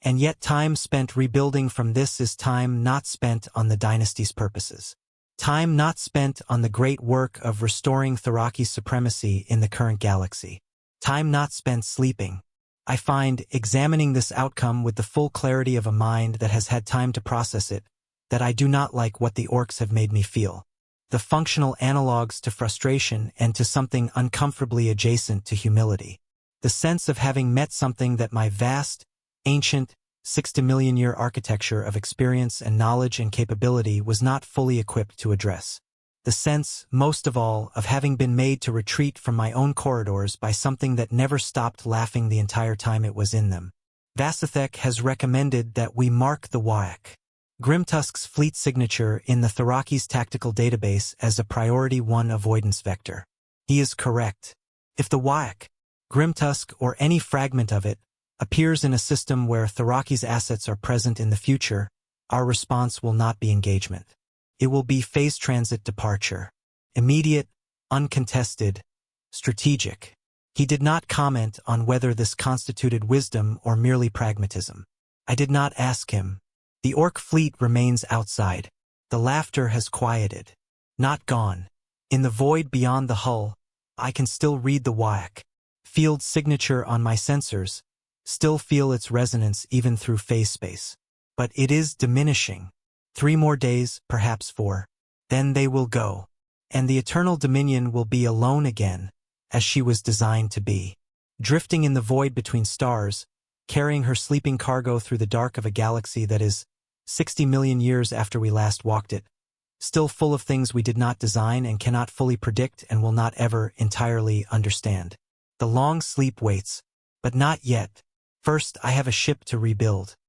And yet time spent rebuilding from this is time not spent on the dynasty's purposes. Time not spent on the great work of restoring Thraki's supremacy in the current galaxy. Time not spent sleeping. I find, examining this outcome with the full clarity of a mind that has had time to process it, that I do not like what the Orks have made me feel. The functional analogues to frustration and to something uncomfortably adjacent to humility. The sense of having met something that my vast, ancient, 60-million-year architecture of experience and knowledge and capability was not fully equipped to address. The sense, most of all, of having been made to retreat from my own corridors by something that never stopped laughing the entire time it was in them. Vasathek has recommended that we mark the Waaagh, Grimtusk's fleet signature in the Thraki's tactical database as a priority 1 avoidance vector. He is correct. If the Waaagh, Grimtusk or any fragment of it, appears in a system where Thraki's assets are present in the future, our response will not be engagement. It will be phase transit departure. Immediate, uncontested, strategic. He did not comment on whether this constituted wisdom or merely pragmatism. I did not ask him. The Ork fleet remains outside. The laughter has quieted. Not gone. In the void beyond the hull, I can still read the Waaagh, field signature on my sensors, still feel its resonance even through phase space. But it is diminishing. 3 more days, perhaps 4. Then they will go. And the eternal dominion will be alone again, as she was designed to be. Drifting in the void between stars, carrying her sleeping cargo through the dark of a galaxy that is 60 million years after we last walked it, still full of things we did not design and cannot fully predict and will not ever entirely understand. The long sleep waits, but not yet. First, I have a ship to rebuild.